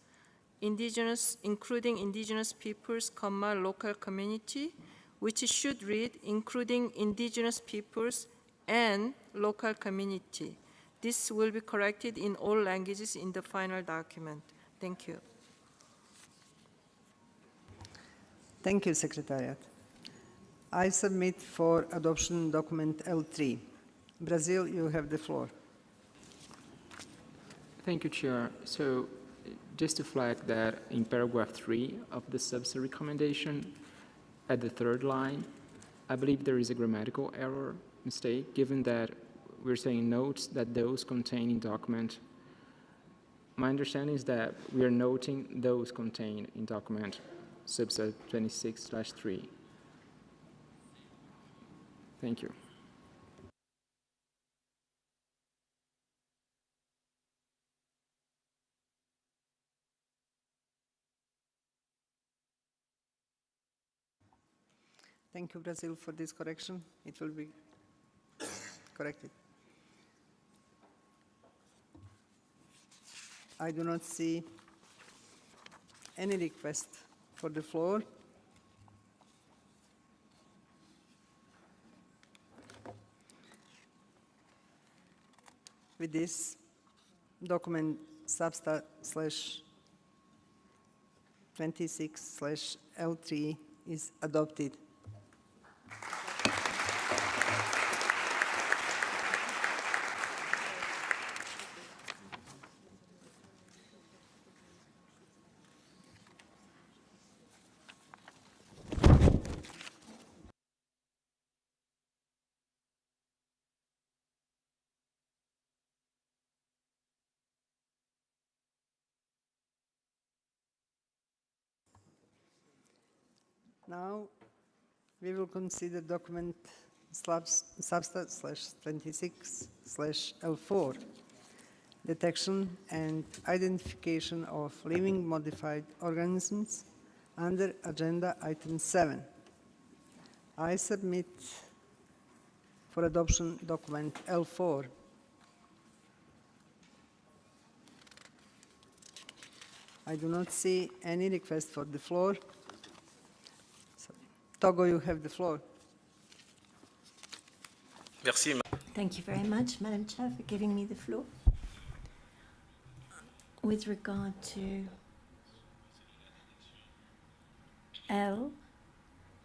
indigenous, including indigenous peoples, comma, local community, which should read including indigenous peoples and local community. This will be corrected in all languages in the final document. Thank you. Thank you, Secretariat. I submit for adoption document L3. Brazil, you have the floor. Thank you, Chair. So just to flag that in paragraph 3 of the subsidy recommendation, at the third line, I believe there is a grammatical error mistake, given that we're saying notes that those contained in document. My understanding is that we are noting those contained in document subset 26/3. Thank you. Thank you, Brazil, for this correction. It will be corrected. I do not see any request for the floor. With this, document substat/26/L3 is adopted. Now, we will consider document substat/26/L4, detection and identification of living modified organisms under agenda item 7. I submit for adoption document L4. I do not see any request for the floor. Togo, you have the floor. Merci. Thank you very much, Madam Chair, for giving me the floor. With regard to L,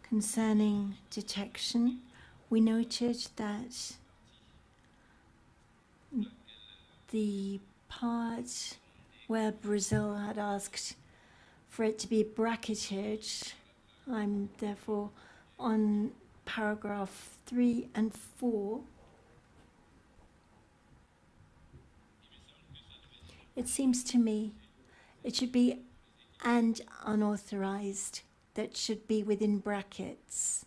concerning detection, we noted that the part where Brazil had asked for it to be bracketed, I'm therefore on paragraph 3 and 4. It seems to me it should be "and unauthorized" that should be within brackets,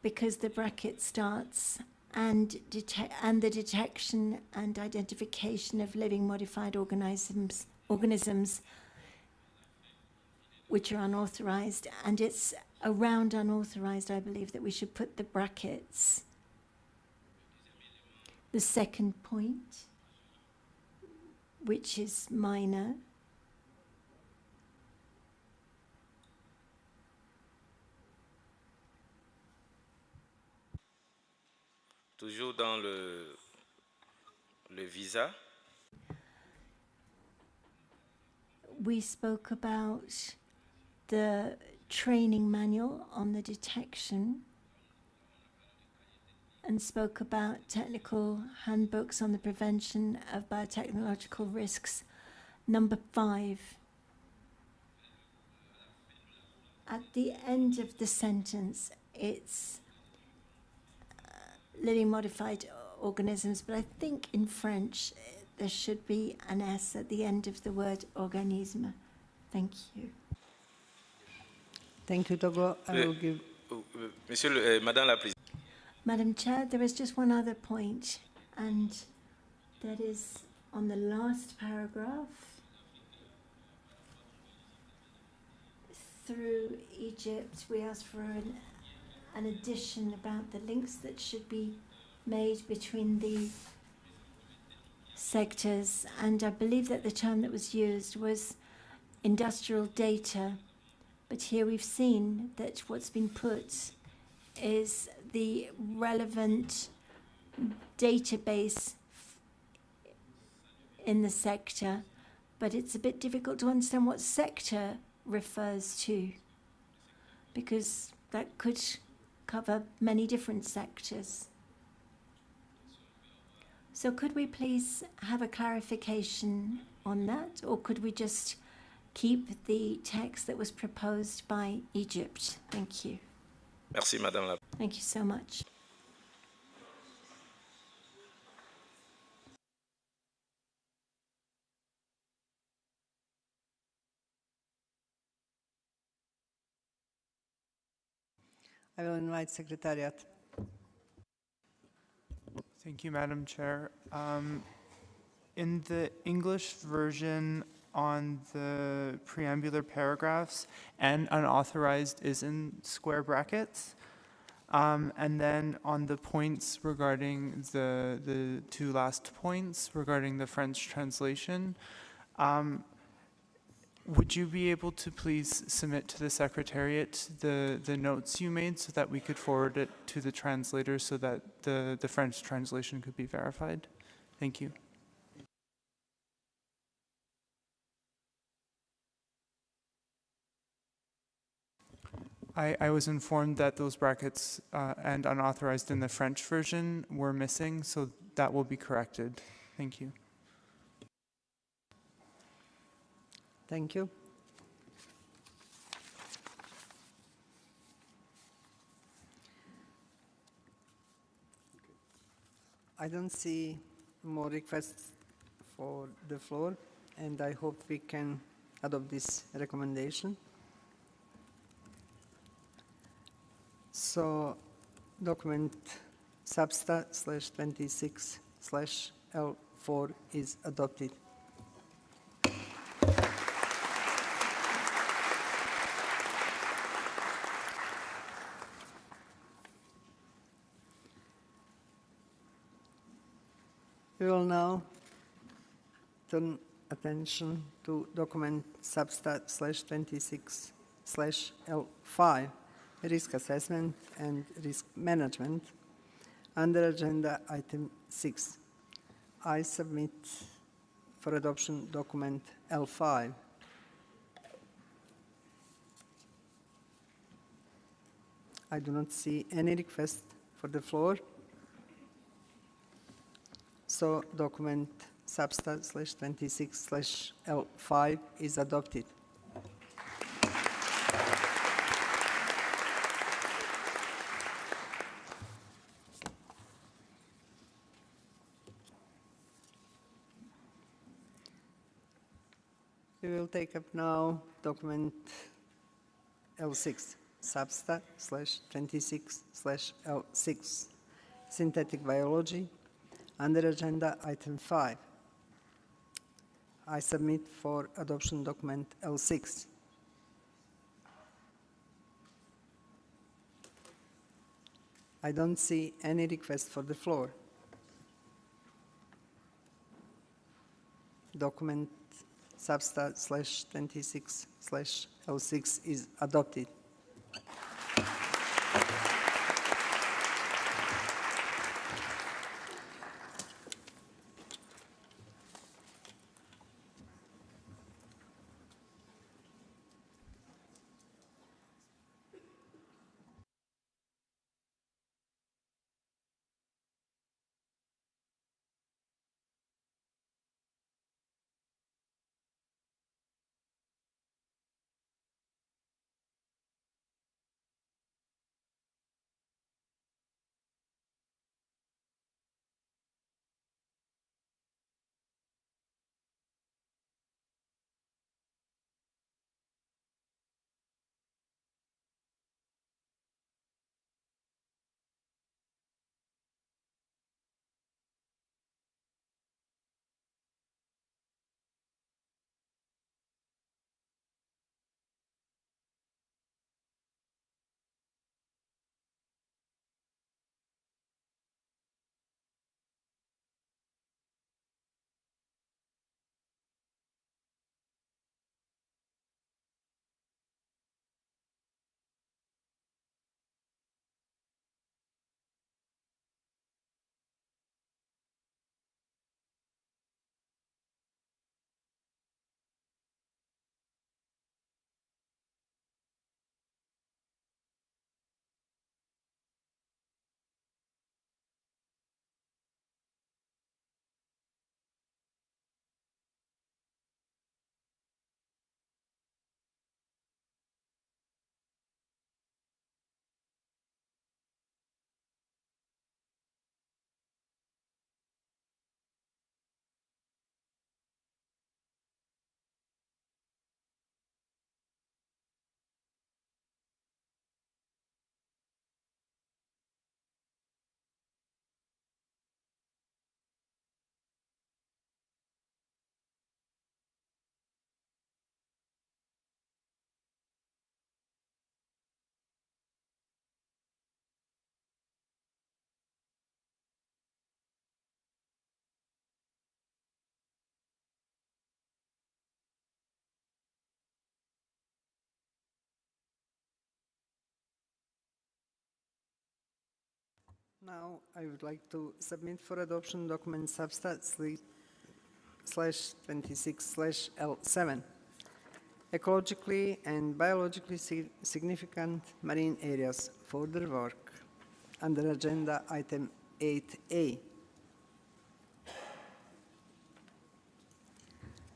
because the bracket starts and the detection and identification of living modified organisms which are unauthorized, and it's around unauthorized, I believe, that we should put the brackets. The second point, which is minor, Toujours dans le visa. we spoke about the training manual on the detection and spoke about technical handbooks on the prevention of biotechnological risks. Number 5. At the end of the sentence, it's living modified organisms, but I think in French there should be an S at the end of the word organisme. Thank you. Thank you, Togo. I will give... Madame la Présidente. Madam Chair, there is just one other point, and that is on the last paragraph. Through Egypt, we asked for an addition about the links that should be made between the sectors, and I believe that the term that was used was industrial data, but here we've seen that what's been put is the relevant database in the sector, but it's a bit difficult to understand what sector refers to, because that could cover many different sectors. So could we please have a clarification on that, or could we just keep the text that was proposed by Egypt? Thank you. Merci, Madame la. Thank you so much. I will invite Secretariat. Thank you, Madam Chair. In the English version on the preambular paragraphs, and unauthorized is in square brackets. And then on the points regarding the two last points regarding the French translation, would you be able to please submit to the Secretariat the notes you made so that we could forward it to the translator so that the French translation could be verified? Thank you. I was informed that those brackets and unauthorized in the French version were missing, so that will be corrected. Thank you. Thank you. I don't see more requests for the floor, and I hope we can adopt this recommendation. So document substa/26/L4 is adopted. We will now turn attention to document substa/26/L5, risk assessment and risk management, under agenda item 6. I submit for adoption document L5. I do not see any request for the floor. So document substa/26/L5 is adopted. We will take up now document L6, substa/26/L6, synthetic biology, under agenda item 5. I submit for adoption document L6. I don't see any request for the floor. Document substa/26/L6 is adopted. Now, I would like to submit for adoption document substat/26/L7, ecologically and biologically significant marine areas, further work, under agenda item 8A.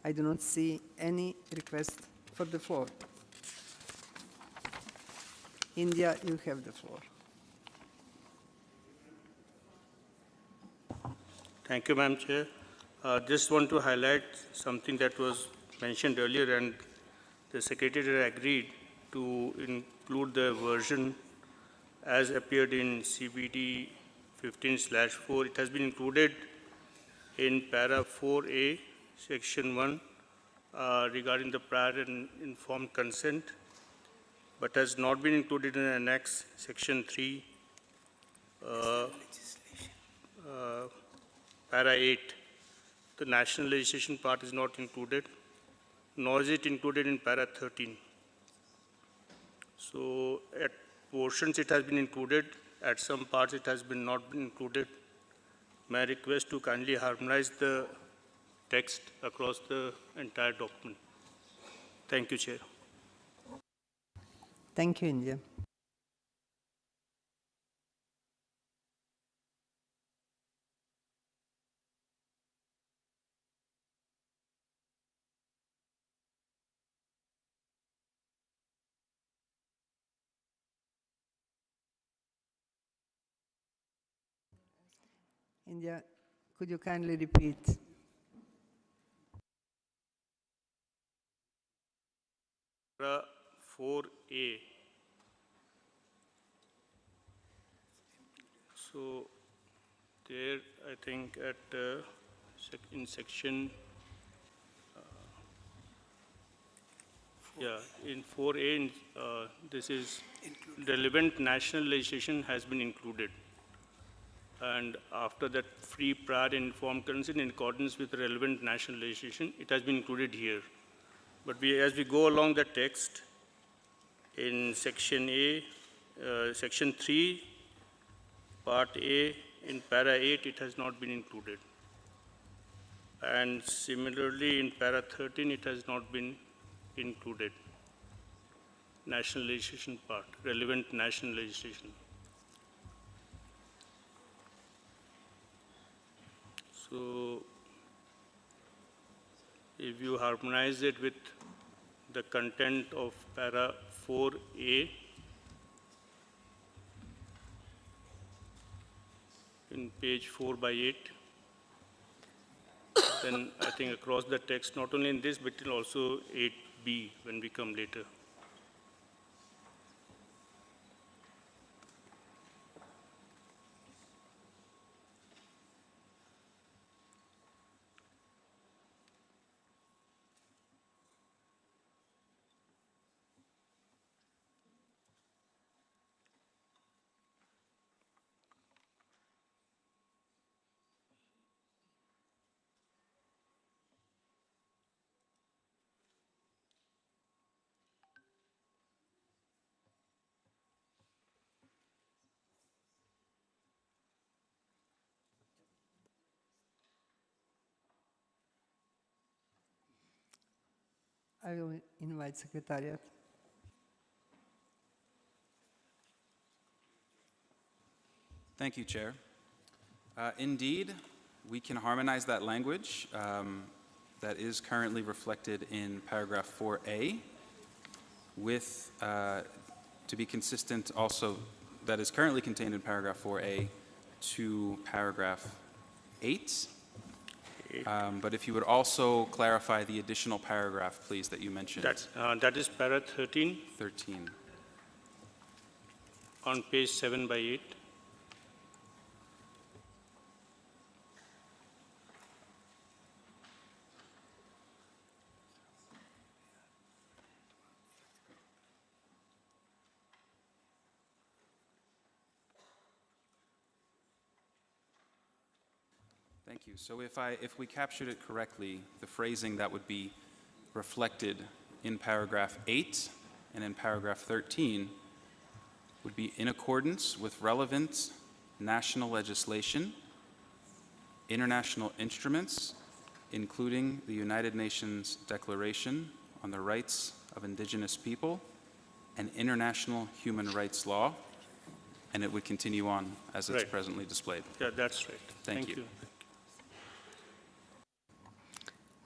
I do not see any request for the floor. India, you have the floor. Thank you, Madam Chair. Just want to highlight something that was mentioned earlier, and the Secretary agreed to include the version as appeared in CBD 15/4. It has been included in para 4A, section 1, regarding the prior and informed consent, but has not been included in annex section 3, para 8. The national legislation part is not included, nor is it included in para 13. So at portions it has been included, at some parts it has been not been included. May I request to kindly harmonize the text across the entire document. Thank you, Chair. Thank you, India. India, could you kindly repeat? Para 4A. So there, I think at in section, in 4A, this is relevant national legislation has been included. And after that, free, prior, and informed consent in accordance with relevant national legislation, it has been included here. But as we go along the text, in section A, section 3, part A, in para 8, it has not been included. And similarly, in para 13, it has not been included. National legislation part, relevant national legislation. So, if you harmonize it with the content of para 4A, in page 4/8, then I think across the text, not only in this, but also 8B when we come later. I will invite Secretariat. Thank you, Chair. Indeed, we can harmonize that language that is currently reflected in paragraph 4A with, to be consistent also, that is currently contained in paragraph 4A to paragraph 8. But if you would also clarify the additional paragraph, please, that you mentioned. That is para 13. 13. On page 7/8. Thank you. So if we captured it correctly, the phrasing that would be reflected in paragraph 8 and in paragraph 13 would be in accordance with relevant national legislation, international instruments, including the United Nations Declaration on the Rights of Indigenous People and international human rights law, and it would continue on as it's Right. presently displayed. Yeah, that's right. Thank you.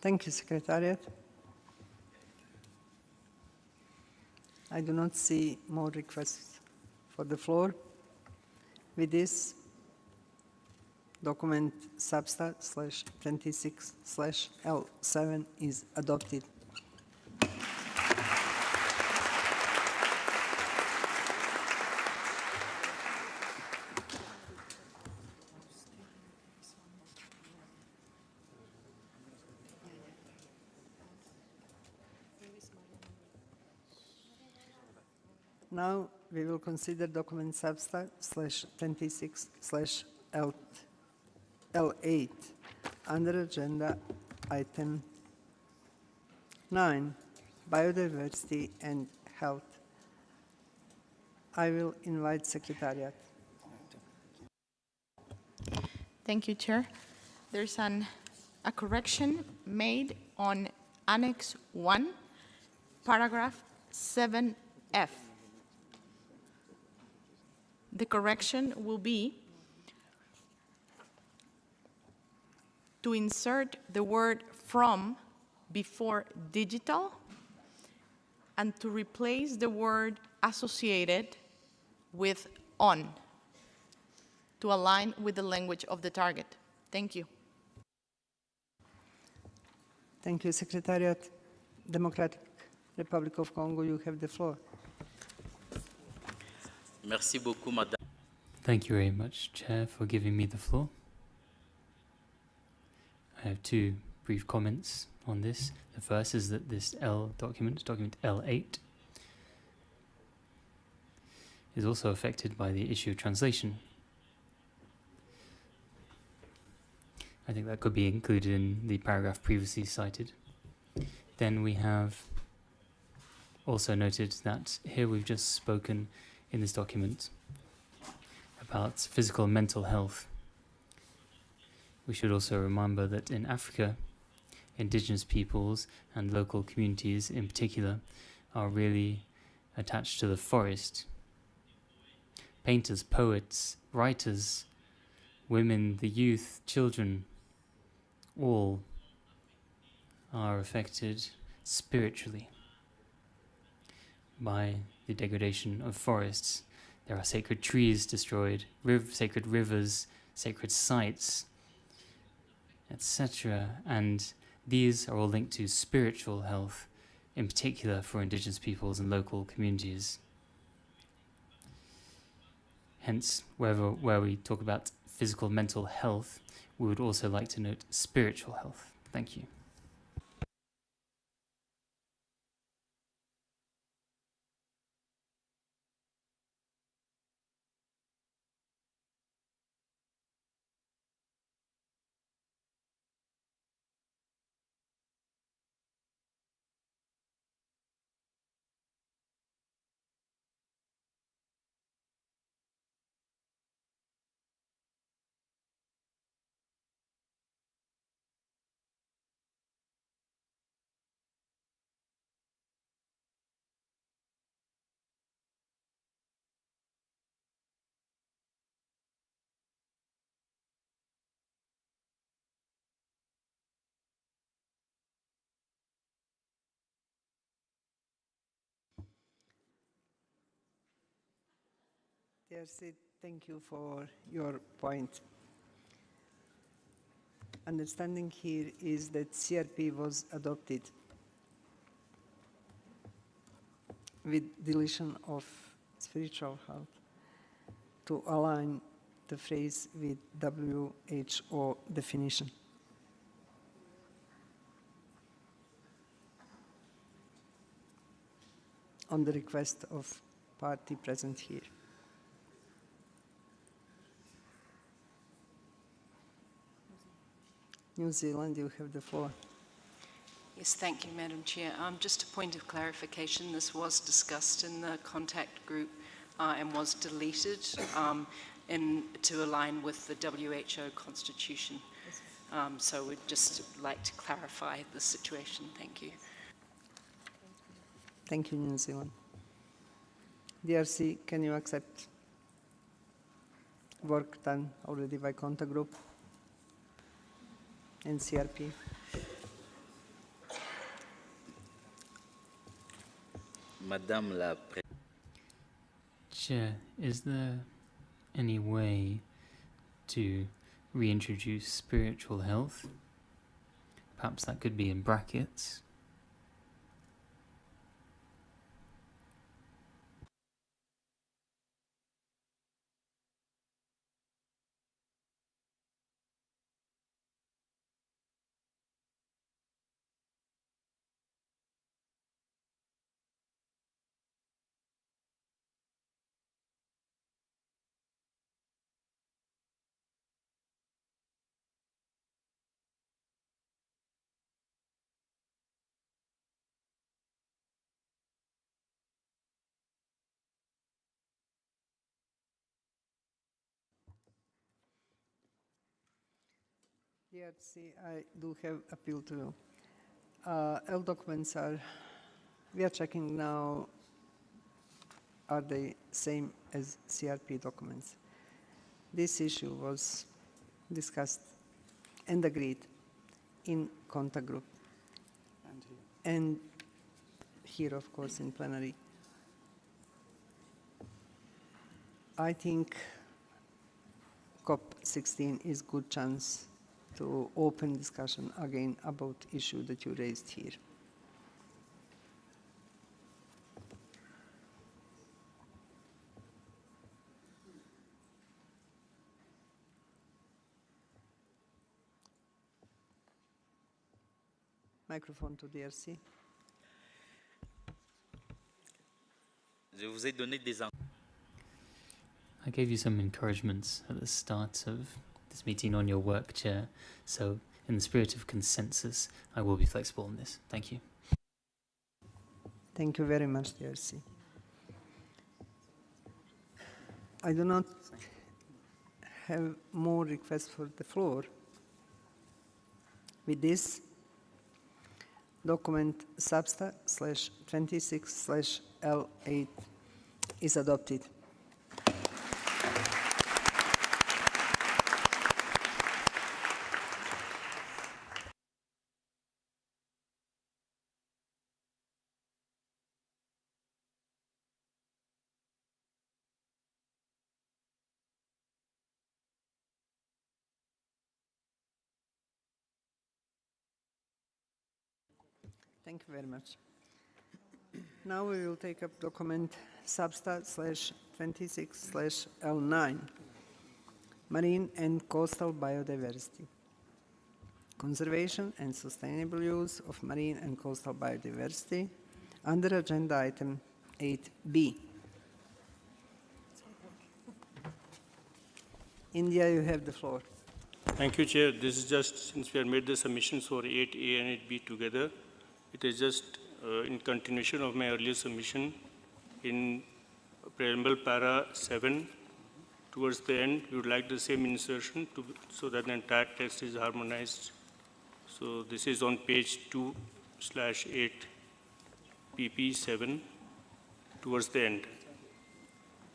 Thank you, Secretariat. I do not see more requests for the floor. With this, document substat/26/L7 is adopted. Now we will consider document substat/26/L8 under agenda item 9, biodiversity and health. I will invite Secretariat. Thank you, Chair. There's a correction made on Annex 1, paragraph 7F. The correction will be to insert the word from before digital and to replace the word associated with on to align with the language of the target. Thank you. Thank you, Secretariat. Democratic Republic of Congo, you have the floor. Merci beaucoup, Madame. Thank you very much, Chair, for giving me the floor. I have two brief comments on this. The first is that this document L8, is also affected by the issue of translation. I think that could be included in the paragraph previously cited. Then we have also noted that here we've just spoken in this document about physical and mental health. We should also remember that in Africa, indigenous peoples and local communities in particular are really attached to the forest. Painters, poets, writers, women, the youth, children, all are affected spiritually by the degradation of forests. There are sacred trees destroyed, sacred rivers, sacred sites, etc. And these are all linked to spiritual health, in particular for indigenous peoples and local communities. Hence, where we talk about physical and mental health, we would also like to note spiritual health. Thank you. Dear Sid, thank you for your point. Understanding here is that CRP was adopted with deletion of spiritual health to align the phrase with WHO definition. On the request of party present here. New Zealand, you have the floor. Yes, thank you, Madam Chair. Just a point of clarification, this was discussed in the contact group and was deleted. to align with the WHO Constitution. So we'd just like to clarify the situation. Thank you. Thank you, New Zealand. DRC, can you accept work done already by contact group and CRP? Madame la Chair, is there any way to reintroduce spiritual health? Perhaps that could be in brackets. DRC, I do have appeal to you. L documents are, we are checking now, are they same as CRP documents? This issue was discussed and agreed in contact group. And here, of course, in plenary. I think COP16 is good chance to open discussion again about issue that you raised here. Microphone to DRC. Je vous ai donné des I gave you some encouragements at the start of this meeting on your work, Chair. So, in the spirit of consensus, I will be flexible on this. Thank you. Thank you very much, DRC. I do not have more requests for the floor. With this, document SABSTA/26/L8 is adopted. Thank you very much. Now we will take up document SABSTA/26/L9, Marine and Coastal Biodiversity. Conservation and sustainable use of marine and coastal biodiversity under agenda item 8B. India, you have the floor. Thank you, Chair. This is just, since we have made the submissions for 8A and 8B together, it is just in continuation of my earlier submission in preamble para 7. Towards the end, we would like the same insertion so that the entire text is harmonized. So this is on page 2/8 PP7 towards the end,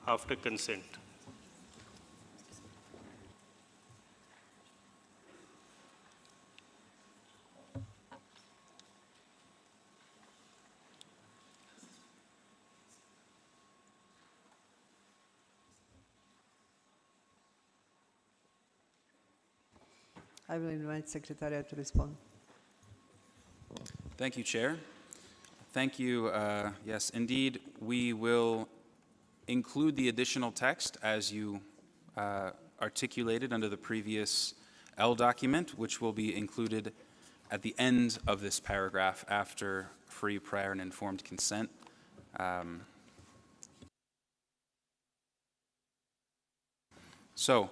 after consent. I will invite Secretariat to respond. Thank you, Chair. Thank you. Yes, indeed, we will include the additional text as you articulated under the previous L document, which will be included at the end of this paragraph after free, prior, and informed consent. So,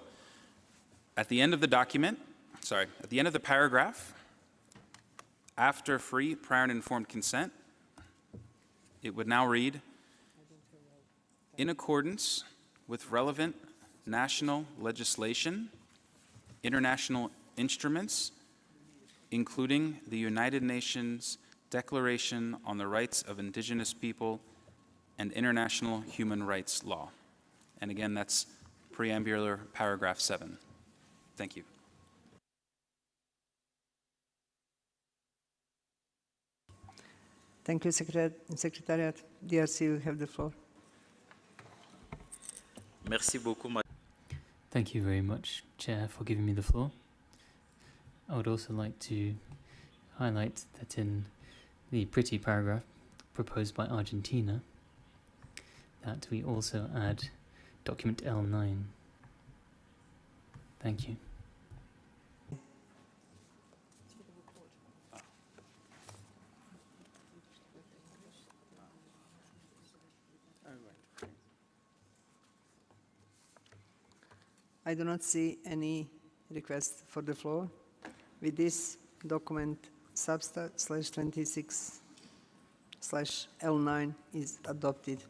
at the end of the document, at the end of the paragraph, after free, prior, and informed consent, it would now read, in accordance with relevant national legislation, international instruments, including the United Nations Declaration on the Rights of Indigenous People and international human rights law. And again, that's preambular paragraph 7. Thank you. Thank you, Secretariat. DRC, you have the floor. Merci beaucoup, Madame. Thank you very much, Chair, for giving me the floor. I would also like to highlight that in the pretty paragraph proposed by Argentina, that we also add document L9. Thank you. I do not see any request for the floor. With this, document substat/26/L9 is adopted.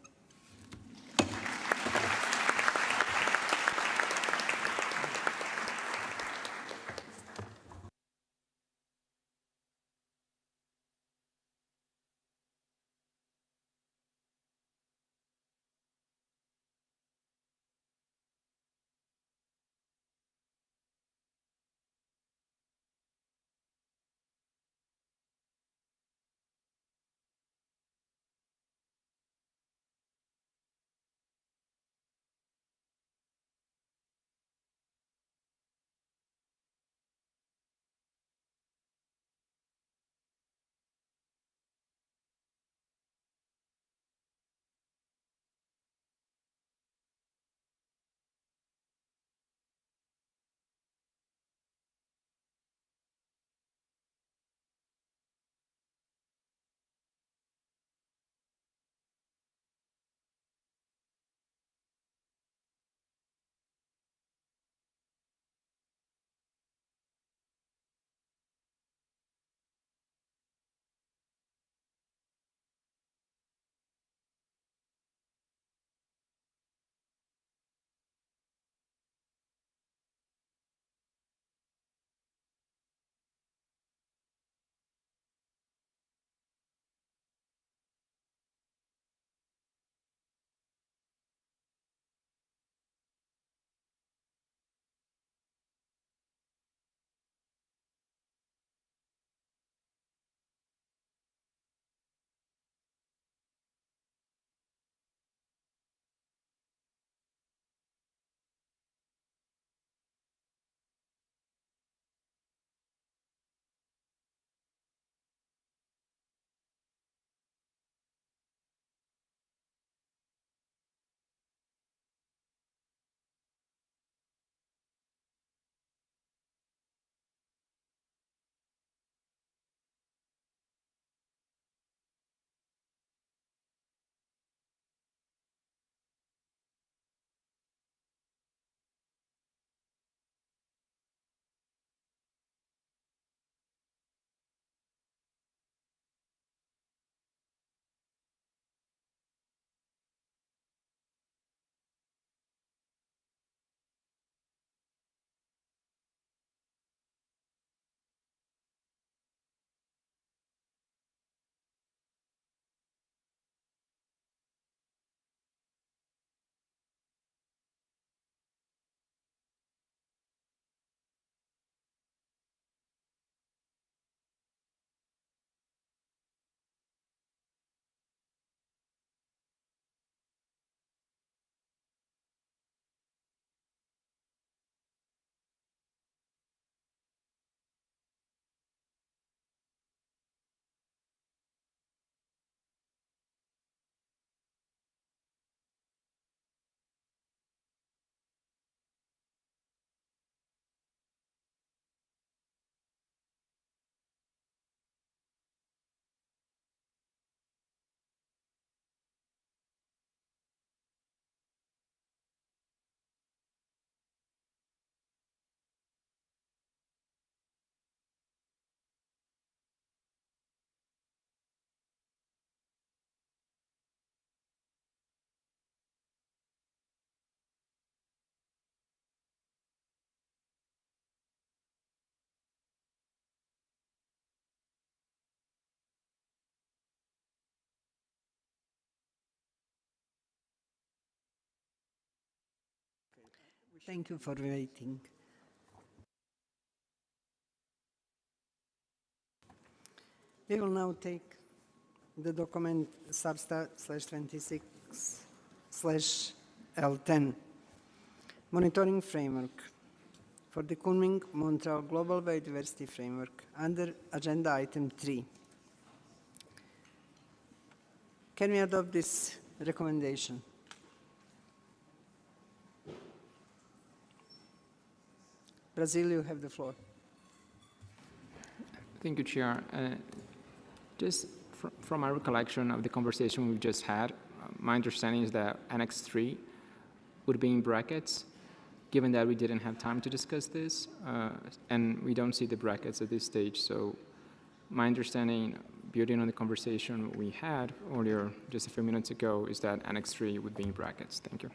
Thank you for waiting. We will now take the document Substa/26/L10, Monitoring Framework for the Kunming-Montreal Global Biodiversity Framework under Agenda Item 3. Can we adopt this recommendation? Brazil, you have the floor. Thank you, Chair. Just from my recollection of the conversation we've just had, my understanding is that Annex 3 would be in brackets, given that we didn't have time to discuss this, and we don't see the brackets at this stage. So my understanding, building on the conversation we had earlier, just a few minutes ago, is that Annex 3 would be in brackets. Thank you.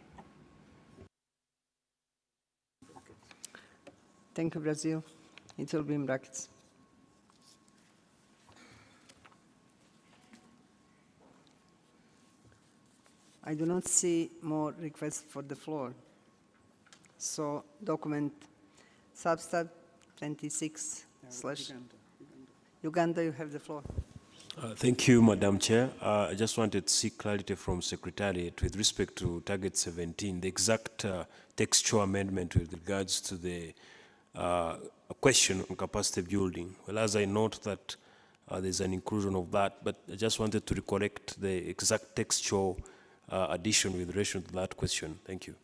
Thank you, Brazil. It will be in brackets. I do not see more requests for the floor. So document Substat 26 slash Uganda, you have the floor. Thank you, Madam Chair. I just wanted to seek clarity from Secretariat with respect to Target 17, the exact textual amendment with regards to the question on capacity building. Well, as I note that there's an inclusion of that, but I just wanted to correct the exact textual addition with relation to that question. Thank you.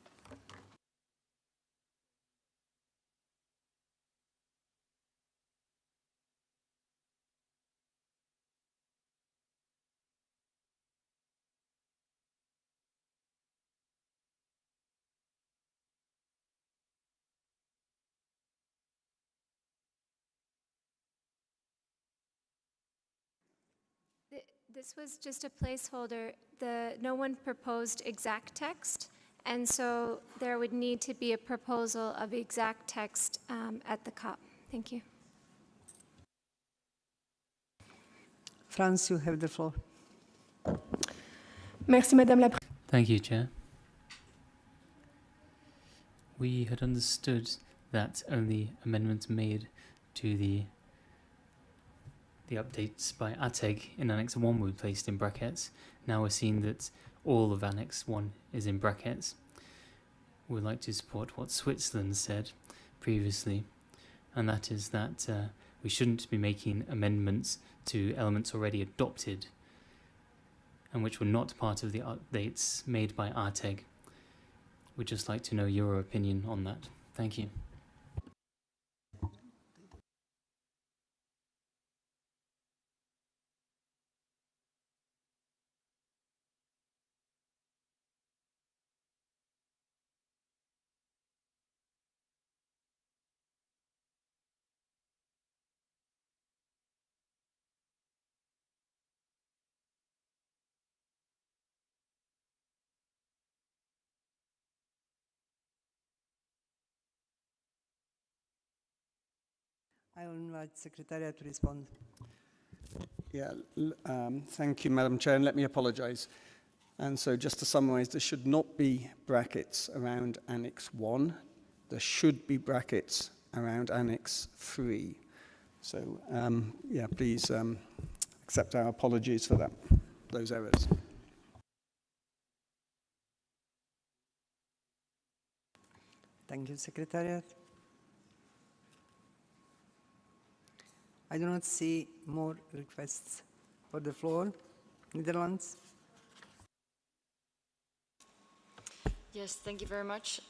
This was just a placeholder. No one proposed exact text, and so there would need to be a proposal of exact text at the COP. Thank you. France, you have the floor. Merci, Madame la Thank you, Chair. We had understood that only amendments made to the updates by ATEG in Annex 1 were placed in brackets. Now we're seeing that all of Annex 1 is in brackets. We'd like to support what Switzerland said previously, and that is that we shouldn't be making amendments to elements already adopted and which were not part of the updates made by ATEG. We'd just like to know your opinion on that. Thank you. I will invite Secretariat to respond. Yeah, thank you, Madam Chair, and let me apologise. And so just to summarise, there should not be brackets around Annex 1. There should be brackets around Annex 3. So, yeah, please accept our apologies for that, those errors. Thank you, Secretariat. I do not see more requests for the floor. Netherlands. Yes, thank you very much.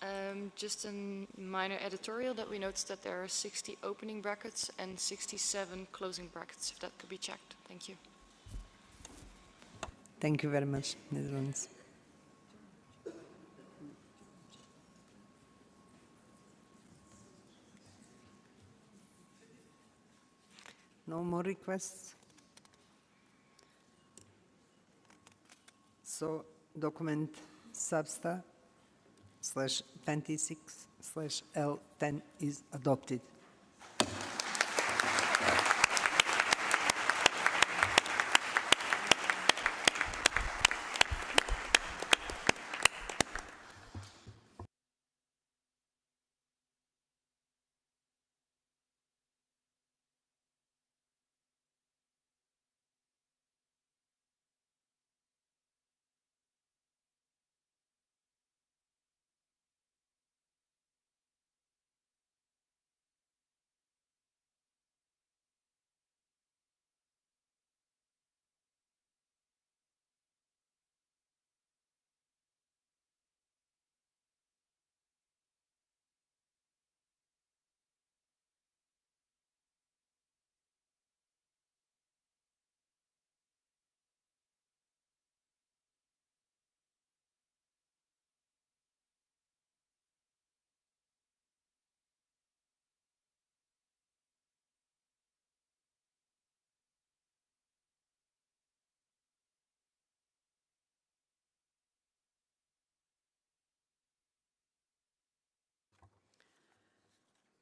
Just a minor editorial that we noticed that there are 60 opening brackets and 67 closing brackets, if that could be checked. Thank you. Thank you very much, Netherlands. No more requests. So document Substa/26/L10 is adopted.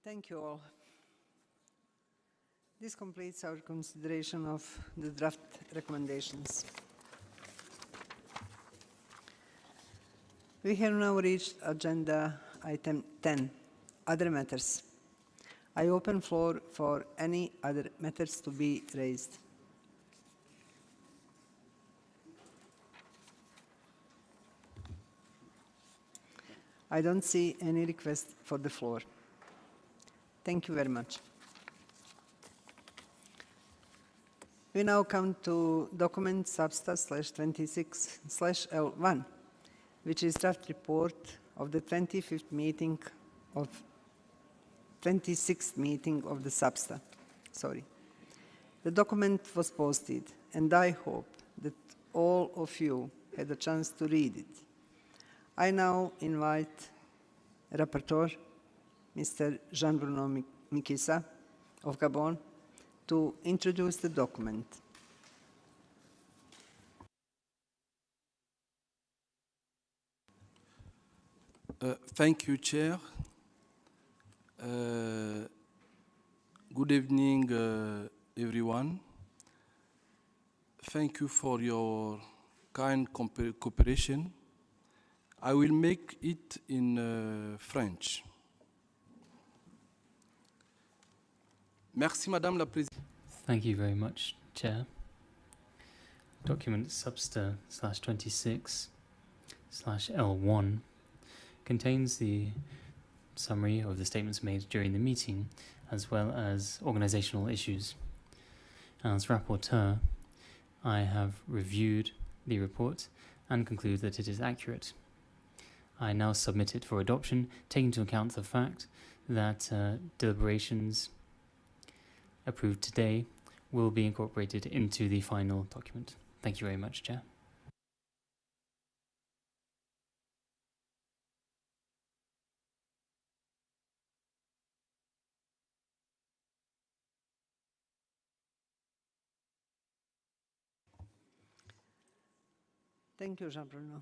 Thank you all. This completes our consideration of the draft recommendations. We have now reached agenda item 10, other matters. I open floor for any other matters to be raised. I don't see any request for the floor. Thank you very much. We now come to document substa/26/L1, which is draft report of the 26th meeting of the substa. Sorry. The document was posted, and I hope that all of you had a chance to read it. I now invite Rapporteur, Mr. Jean-Bruno Mikisa of Gabon, to introduce the document. Thank you, Chair. Good evening, everyone. Thank you for your kind cooperation. I will make it in French. Merci, Madame la Présidente. Thank you very much, Chair. Document substa/26/L1 contains the summary of the statements made during the meeting, as well as organizational issues. As rapporteur, I have reviewed the report and conclude that it is accurate. I now submit it for adoption, taking into account the fact that deliberations approved today will be incorporated into the final document. Thank you very much, Chair. Thank you, Jean-Bruno.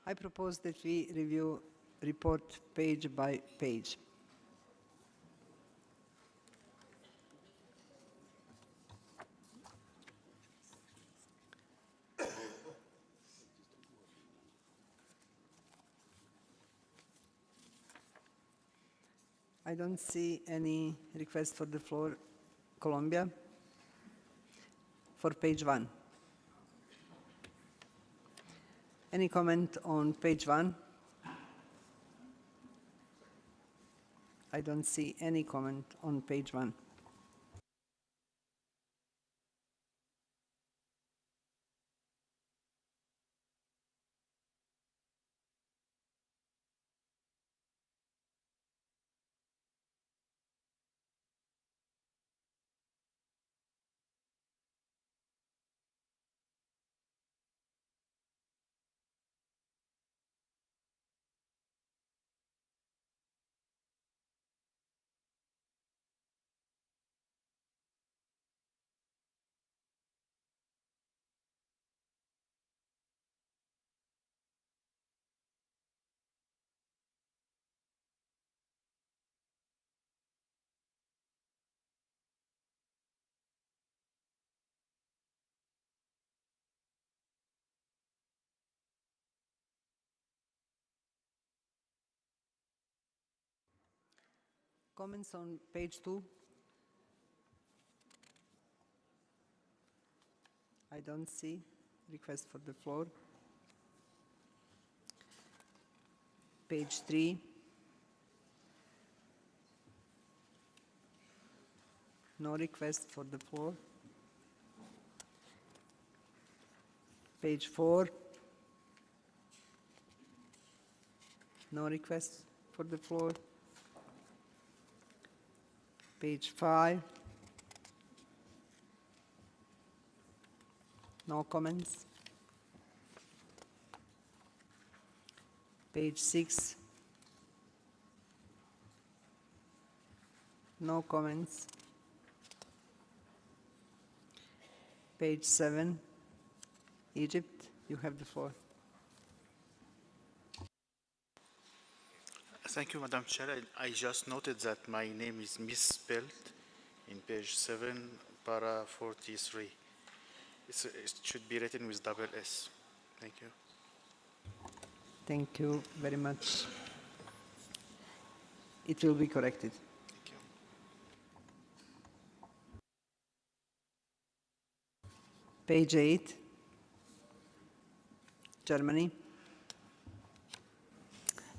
I propose that we review report page by page. I don't see any request for the floor. Colombia, for page 1. Any comment on page 1? I don't see any comment on page 1. Comments on page 2? I don't see request for the floor. Page 3. No request for the floor. Page 4. No request for the floor. Page 5. No comments. Page 6. No comments. Page 7. Egypt, you have the floor. Thank you, Madam Chair. I just noted that my name is misspelled in page 7, para 43. It should be written with double S. Thank you. Thank you very much. It will be corrected. Thank you. Page 8, Germany.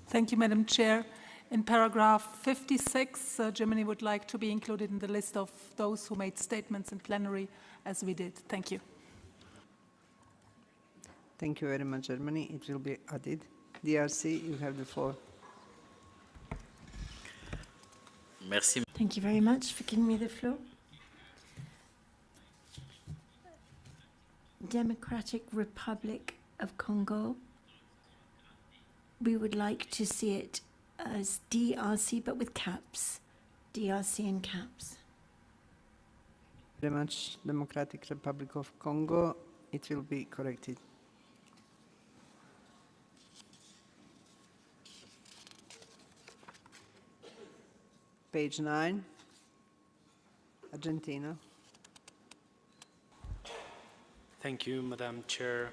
Thank you, Madam Chair. In paragraph 56, Germany would like to be included in the list of those who made statements in plenary, as we did. Thank you. Thank you very much, Germany. It will be added. DRC, you have the floor. Merci. Thank you very much for giving me the floor. Democratic Republic of Congo. We would like to see it as DRC, but with caps. DRC and caps. Very much, Democratic Republic of Congo. It will be corrected. Page 9, Argentina. Thank you, Madam Chair.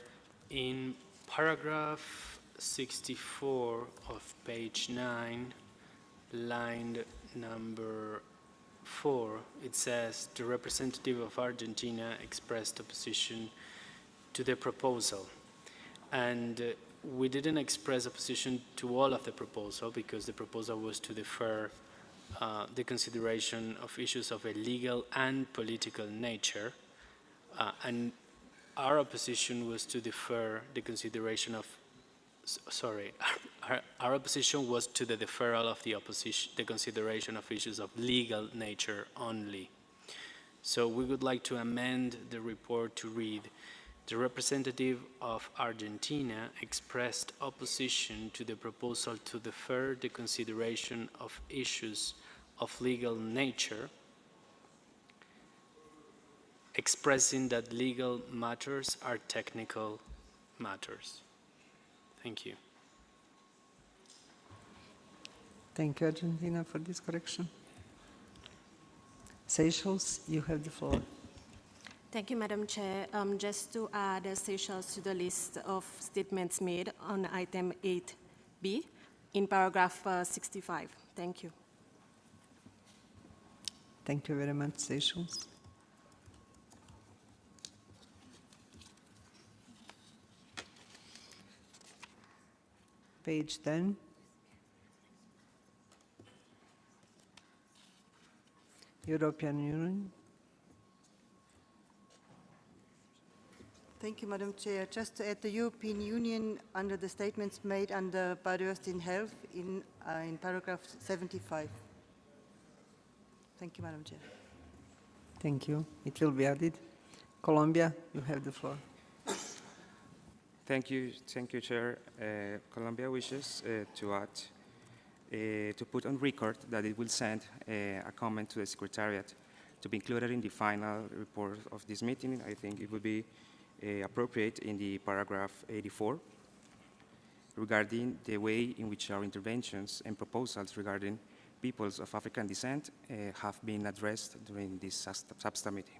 In paragraph 64 of page 9, line number 4, it says, the representative of Argentina expressed opposition to the proposal. And we didn't express opposition to all of the proposal because the proposal was to defer the consideration of issues of a legal and political nature, and our opposition was to defer the consideration of, our opposition was to the deferral of the consideration of issues of legal nature only. So we would like to amend the report to read, the representative of Argentina expressed opposition to the proposal to defer the consideration of issues of legal nature, expressing that legal matters are technical matters. Thank you. Thank you, Argentina, for this correction. Seychelles, you have the floor. Thank you, Madam Chair. Just to add Seychelles to the list of statements made on item 8B in paragraph 65. Thank you. Thank you very much, Seychelles. Page 10. European Union. Thank you, Madam Chair. Just to add the European Union under the statements made under biodiversity and health in paragraph 75. Thank you, Madam Chair. Thank you. It will be added. Colombia, you have the floor. Thank you, Chair. Colombia wishes to add, to put on record that it will send a comment to the Secretariat to be included in the final report of this meeting. I think it would be appropriate in the paragraph 84 regarding the way in which our interventions and proposals regarding peoples of African descent have been addressed during this SABSTA meeting.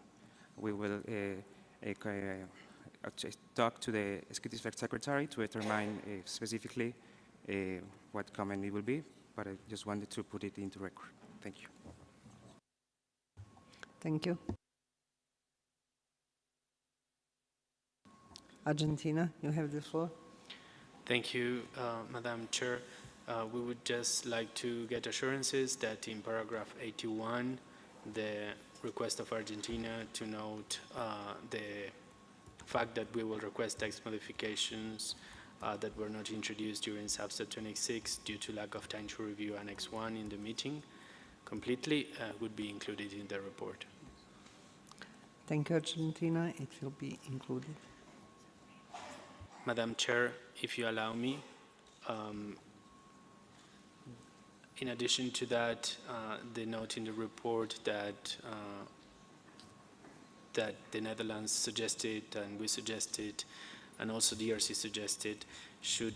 We will talk to the Executive Secretary to determine specifically what comment it will be, but I just wanted to put it into record. Thank you. Thank you. Argentina, you have the floor. Thank you, Madam Chair. We would just like to get assurances that in paragraph 81, the request of Argentina to note the fact that we will request text modifications that were not introduced during SABSTA 26 due to lack of time to review Annex 1 in the meeting completely would be included in the report. Thank you, Argentina. It will be included. Madam Chair, if you allow me, in addition to that, the note in the report that that the Netherlands suggested and we suggested and also DRC suggested should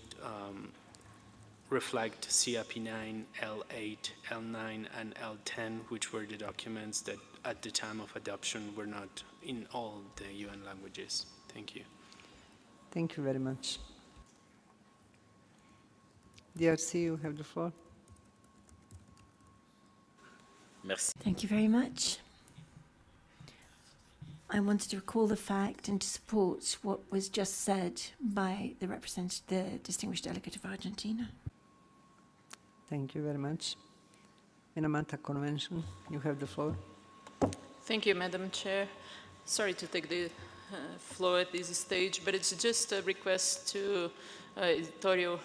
reflect CRP9, L8, L9, and L10, which were the documents that at the time of adoption were not in all the UN languages. Thank you. Thank you very much. DRC, you have the floor. Merci. Thank you very much. I wanted to recall the fact and to support what was just said by the distinguished delegate of Argentina. Thank you very much. Minamata Convention, you have the floor. Thank you, Madam Chair. Sorry to take the floor at this stage, but it's just a request to editorial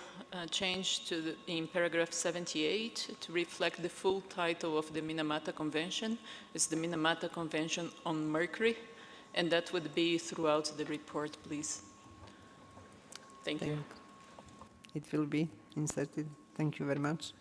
change in paragraph 78 to reflect the full title of the Minamata Convention. It's the Minamata Convention on Mercury, and that would be throughout the report, please. Thank you. It will be inserted. Thank you very much.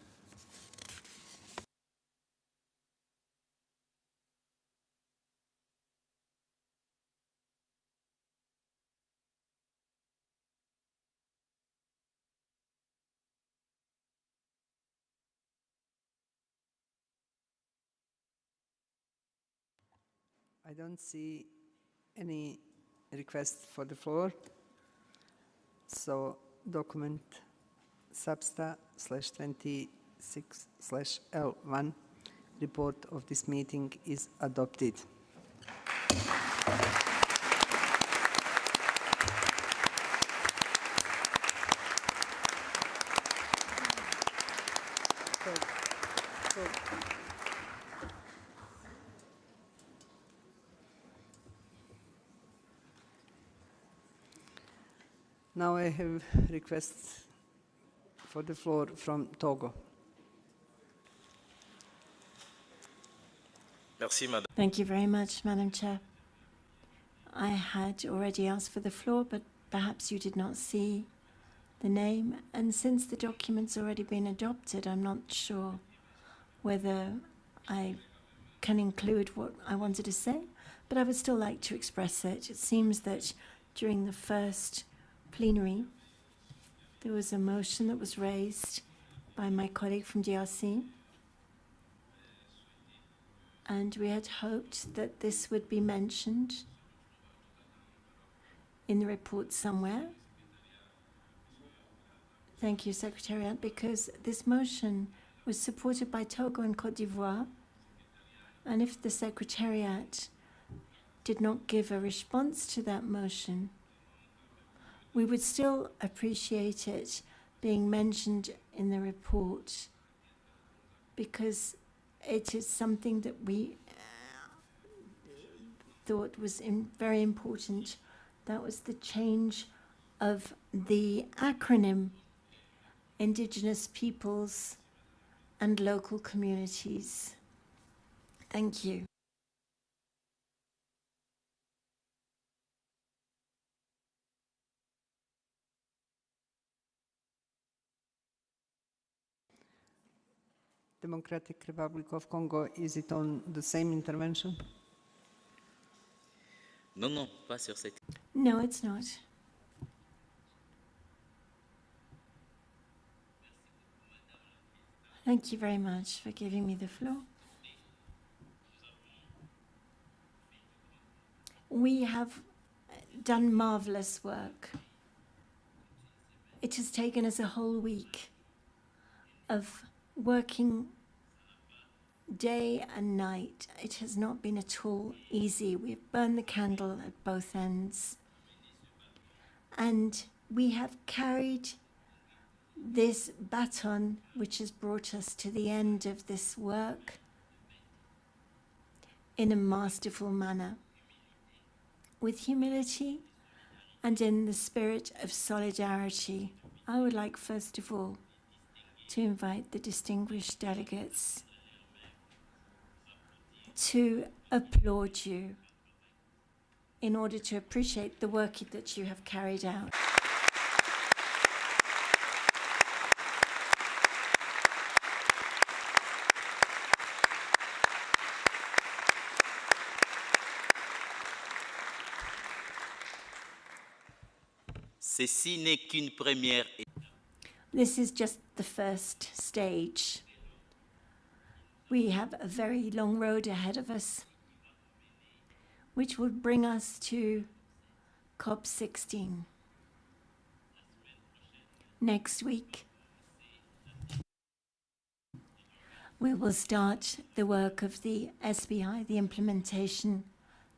I don't see any request for the floor. So document substa/26/L1 report of this meeting is adopted. Now I have requests for the floor from Togo. Merci, Madame. Thank you very much, Madam Chair. I had already asked for the floor, but perhaps you did not see the name. And since the document's already been adopted, I'm not sure whether I can include what I wanted to say, but I would still like to express it. It seems that during the first plenary, there was a motion that was raised by my colleague from DRC, and we had hoped that this would be mentioned in the report somewhere. Thank you, Secretariat, because this motion was supported by Togo and Côte d'Ivoire, and if the Secretariat did not give a response to that motion, we would still appreciate it being mentioned in the report, because it is something that we thought was very important. That was the change of the acronym Indigenous Peoples and Local Communities. Thank you. Democratic Republic of Congo, is it on the same intervention? Non, non, pas sur cette. No, it's not. Thank you very much for giving me the floor. We have done marvelous work. It has taken us a whole week of working day and night. It has not been at all easy. We've burned the candle at both ends. And we have carried this baton, which has brought us to the end of this work, in a masterful manner, with humility and in the spirit of solidarity. I would like, first of all, to invite the distinguished delegates to applaud you in order to appreciate the work that you have carried out. Ceci n'est qu'une première. This is just the first stage. We have a very long road ahead of us, which will bring us to COP16. Next week, we will start the work of the SBI, the implementation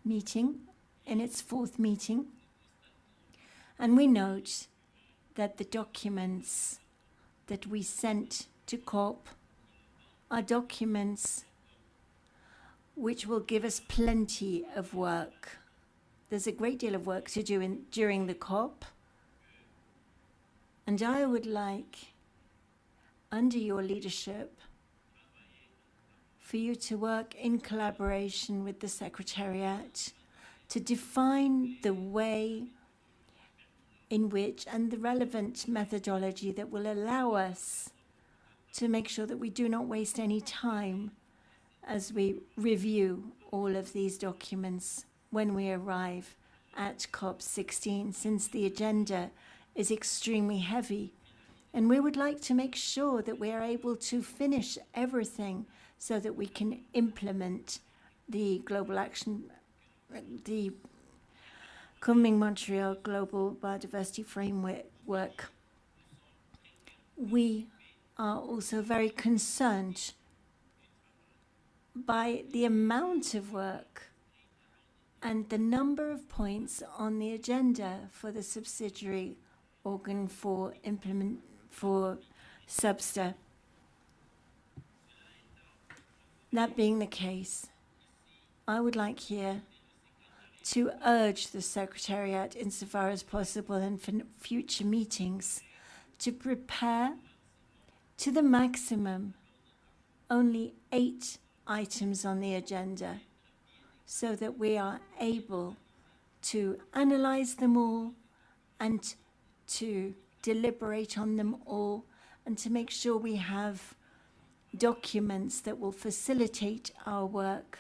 meeting, in its 4th meeting. And we note that the documents that we sent to COP are documents which will give us plenty of work. There's a great deal of work to do during the COP. And I would like, under your leadership, for you to work in collaboration with the Secretariat to define the way in which and the relevant methodology that will allow us to make sure that we do not waste any time as we review all of these documents when we arrive at COP16, since the agenda is extremely heavy. And we would like to make sure that we are able to finish everything so that we can implement the global action, the Kunming-Montreal Global Biodiversity Framework. We are also very concerned by the amount of work and the number of points on the agenda for the subsidiary organ for SBSTA. That being the case, I would like here to urge the Secretariat, insofar as possible and for future meetings, to prepare to the maximum only 8 items on the agenda, so that we are able to analyze them all and to deliberate on them all, and to make sure we have documents that will facilitate our work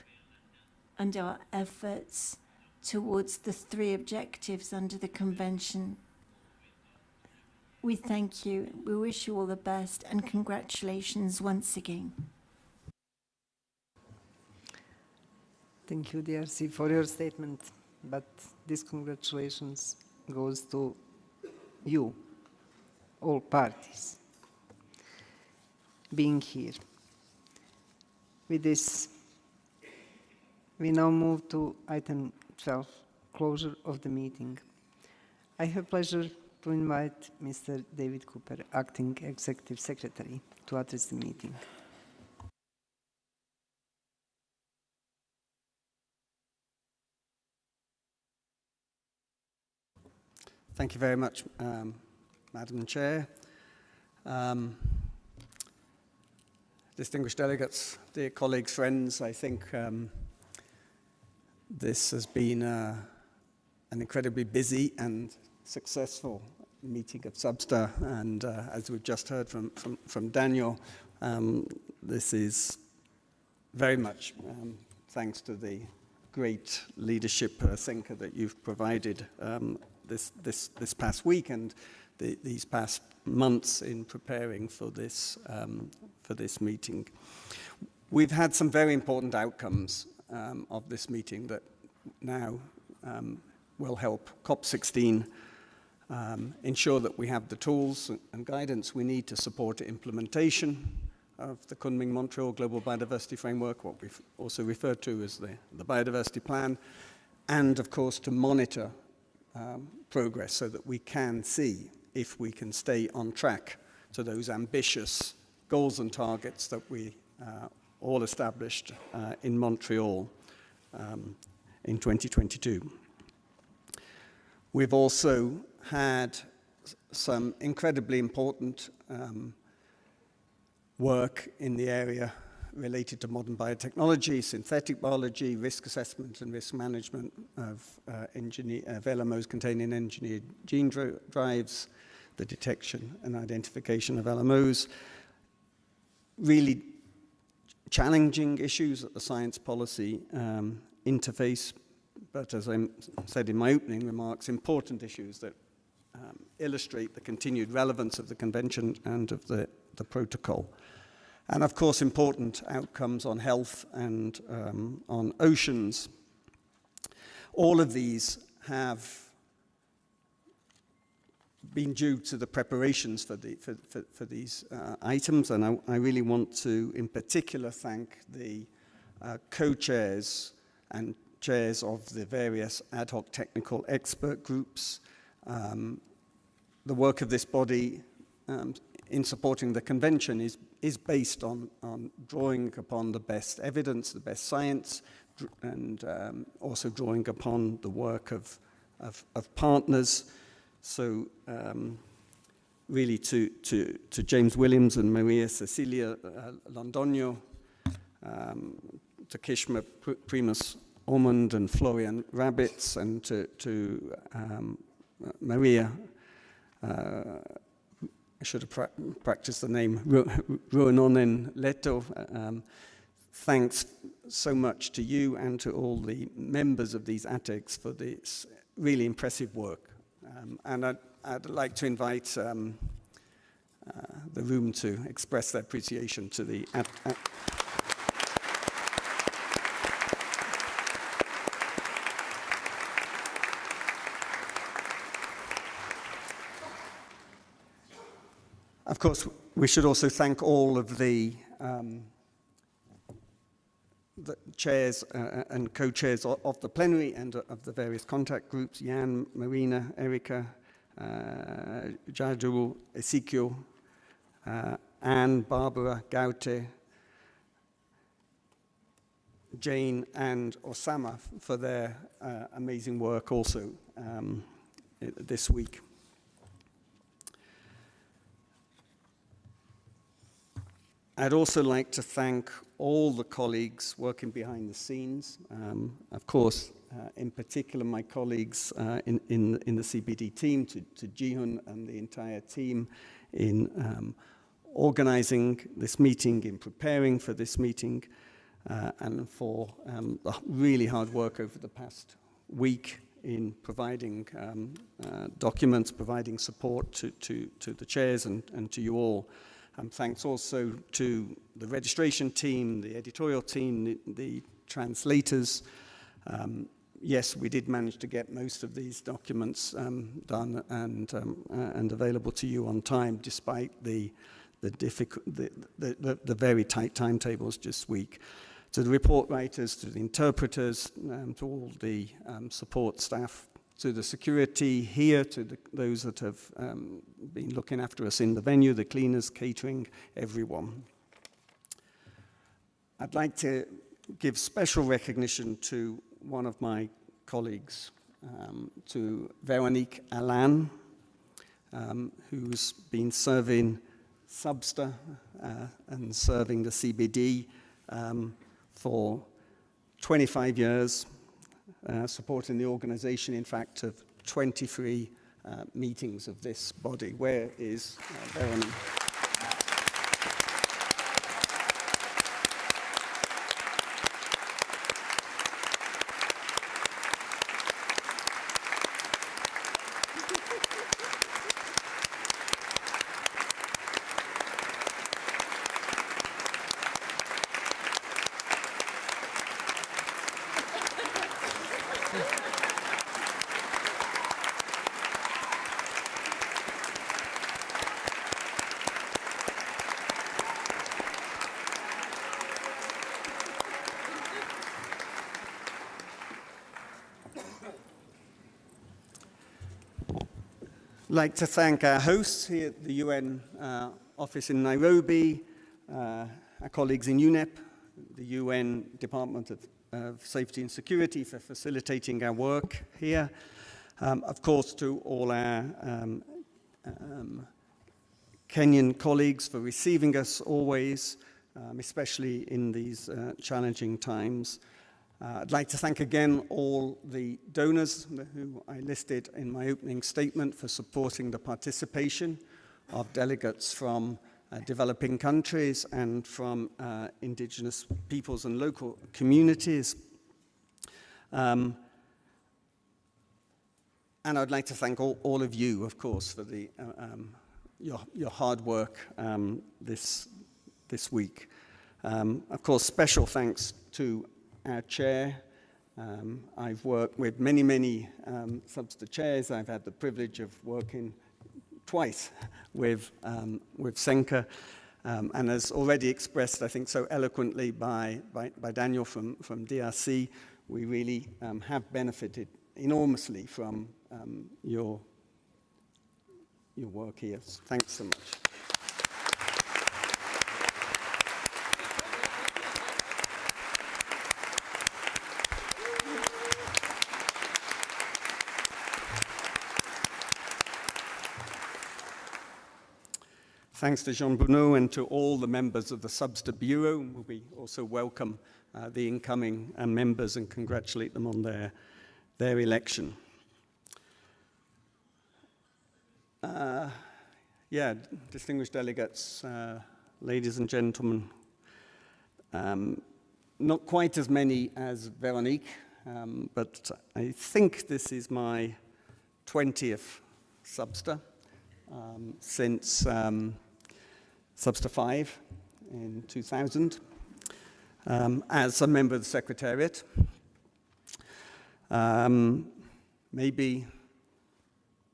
and our efforts towards the 3 objectives under the Convention. We thank you, we wish you all the best, and congratulations once again. Thank you, DRC, for your statement, but this congratulations goes to you, all parties, being here. With this, we now move to item 12, closure of the meeting. I have pleasure to invite Mr. David Cooper, Acting Executive Secretary, to address the meeting. Thank you very much, Madam Chair. Distinguished delegates, dear colleagues, friends, I think this has been an incredibly busy and successful meeting of SBSTA, and as we've just heard from Daniel, this is very much thanks to the great leadership thinker that you've provided this past week and these past months in preparing for this meeting. We've had some very important outcomes of this meeting that now will help COP16 ensure that we have the tools and guidance we need to support implementation of the Kunming-Montreal Global Biodiversity Framework, what we've also referred to as the Biodiversity Plan, and of course to monitor progress so that we can see if we can stay on track to those ambitious goals and targets that we all established in Montreal in 2022. We've also had some incredibly important work in the area related to modern biotechnology, synthetic biology, risk assessment and risk management of LMOs containing engineered gene drives, the detection and identification of LMOs. Really challenging issues at the science policy interface, but as I said in my opening remarks, important issues that illustrate the continued relevance of the convention and of the protocol. And of course, important outcomes on health and on oceans. All of these have been due to the preparations for these items, and I really want to, in particular, thank the co-chairs and chairs of the various ad hoc technical expert groups. The work of this body in supporting the convention is based on drawing upon the best evidence, the best science, and also drawing upon the work of partners. So really to James Williams and Maria Cecilia Londoño, to Kishma Primus Ormond and Florian Rabbits, and to Maria, I should have practiced the name, Ruononen Leto. Thanks so much to you and to all the members of these ATECs for this really impressive work. And I'd like to invite the room to express their appreciation to the Of course, we should also thank all of the chairs and co-chairs of the plenary and of the various contact groups, Jan, Marina, Erika, Jaju, Ezekiel, Anne, Barbara, Gaute, Jane, and Osama for their amazing work also this week. I'd also like to thank all the colleagues working behind the scenes. Of course, in particular, my colleagues in the CBD team, to Jihun and the entire team in organizing this meeting, in preparing for this meeting, and for the really hard work over the past week in providing documents, providing support to the chairs and to you all. Thanks also to the registration team, the editorial team, the translators. Yes, we did manage to get most of these documents done and available to you on time, despite the very tight timetables this week. To the report writers, to the interpreters, to all the support staff, to the security here, to those that have been looking after us in the venue, the cleaners, catering, everyone. I'd like to give special recognition to one of my colleagues, to Veronique Alain, who's been serving Substa and serving the CBD for 25 years. Supporting the organization, in fact, of 23 meetings of this body. Where is Veronique? I'd like to thank our hosts here at the UN office in Nairobi, our colleagues in UNEP, the UN Department of Safety and Security for facilitating our work here. Of course, to all our Kenyan colleagues for receiving us always, especially in these challenging times. I'd like to thank again all the donors who I listed in my opening statement for supporting the participation of delegates from developing countries and from indigenous peoples and local communities. And I'd like to thank all of you, of course, for the, your hard work this week. Of course, special thanks to our chair. I've worked with many Substa chairs. I've had the privilege of working twice with Senka. And as already expressed, I think, so eloquently by Daniel from DRC, we really have benefited enormously from your work here. Thanks so much. Thanks to Jean-Bruno and to all the members of the Substa Bureau. We also welcome the incoming members and congratulate them on their election. Distinguished delegates, ladies and gentlemen, not quite as many as Veronique, but I think this is my 20th Substa since Substa 5 in 2000 as a member of the Secretariat. Maybe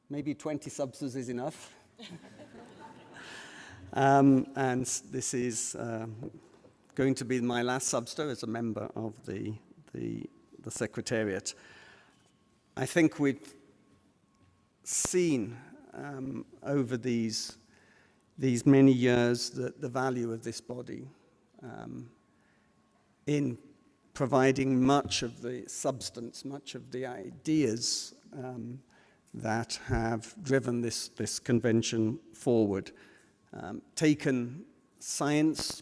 20 Substas is enough. And this is going to be my last Substa as a member of the Secretariat. I think we've seen over these many years the value of this body in providing much of the substance, much of the ideas that have driven this convention forward. Taken science,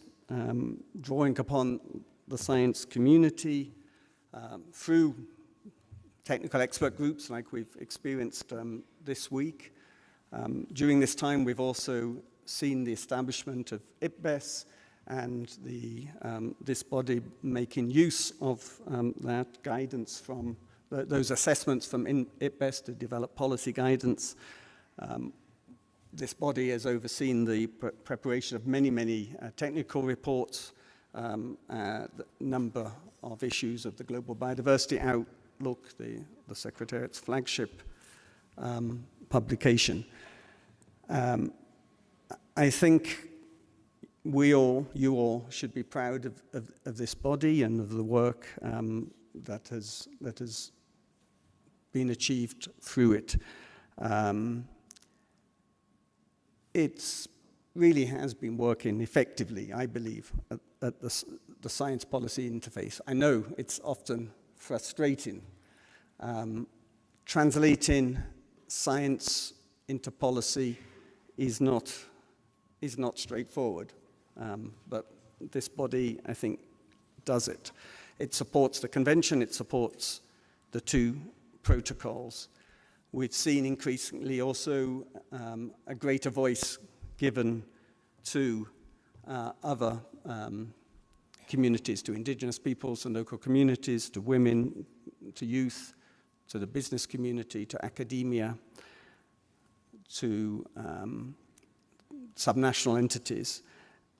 drawing upon the science community through technical expert groups like we've experienced this week. During this time, we've also seen the establishment of IPBES and this body making use of that guidance from those assessments from IPBES to develop policy guidance. This body has overseen the preparation of many technical reports, the number of issues of the Global Biodiversity Outlook, the Secretariat's flagship publication. I think you all should be proud of this body and of the work that has been achieved through it. It really has been working effectively, I believe, at the science policy interface. I know it's often frustrating. Translating science into policy is not straightforward, but this body, I think, does it. It supports the convention, it supports the two protocols. We've seen increasingly also a greater voice given to other communities, to indigenous peoples and local communities, to women, to youth, to the business community, to academia, to subnational entities.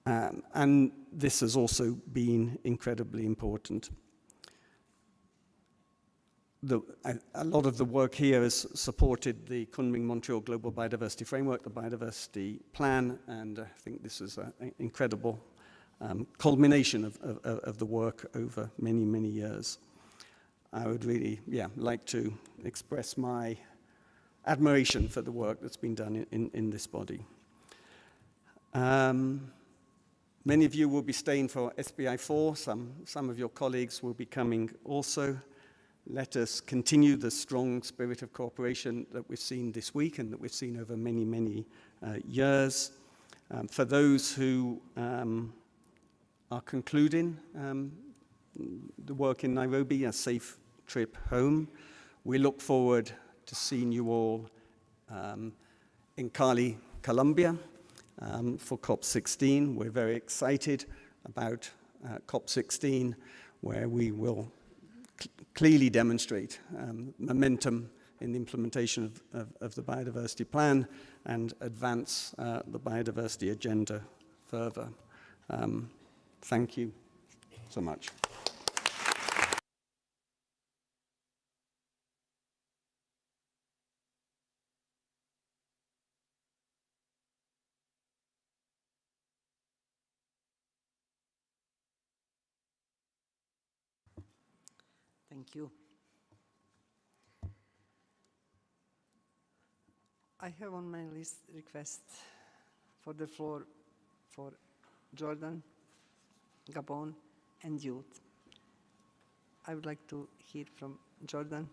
And this has also been incredibly important. A lot of the work here has supported the Kunming-Montreal Global Biodiversity Framework, the Biodiversity Plan, and I think this is an incredible culmination of the work over many years. I would really, like to express my admiration for the work that's been done in this body. Many of you will be staying for SBI 4. Some of your colleagues will be coming also. Let us continue the strong spirit of cooperation that we've seen this week and that we've seen over many years. For those who are concluding the work in Nairobi, a safe trip home. We look forward to seeing you all in Cali, Colombia for COP16. We're very excited about COP16, where we will clearly demonstrate momentum in the implementation of the biodiversity plan and advance the biodiversity agenda further. Thank you so much. Thank you. I have on my list request for the floor for Jordan, Gabon, and youth. I would like to hear from Jordan.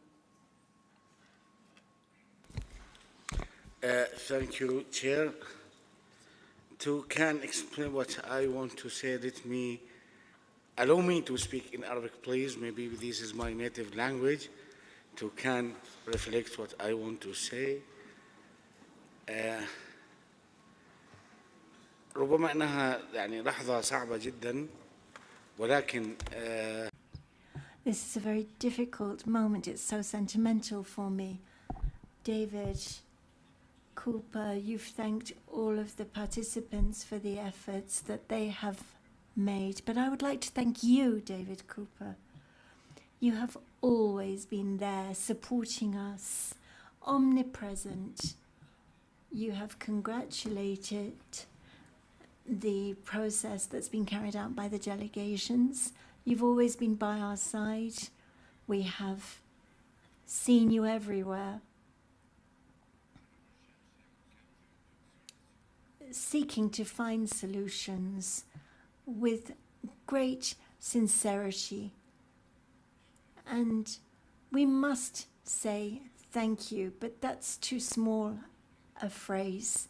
Thank you, Chair. To can explain what I want to say, allow me to speak in Arabic, please. Maybe this is my native language. To can reflect what I want to say. ربما انها يعني لحظة صعبة جدا ولكن This is a very difficult moment. It's so sentimental for me. David Cooper, you've thanked all of the participants for the efforts that they have made, but I would like to thank you, David Cooper. You have always been there, supporting us, omnipresent. You have congratulated the process that's been carried out by the delegations. You've always been by our side. We have seen you everywhere, seeking to find solutions with great sincerity. And we must say thank you, but that's too small a phrase.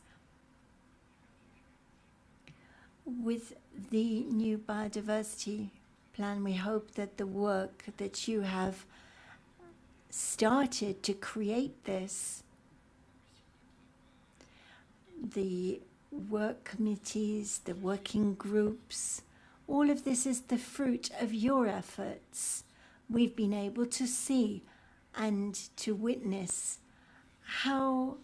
With the new biodiversity plan, we hope that the work that you have started to create this, the work committees, the working groups, all of this is the fruit of your efforts. We've been able to see and to witness how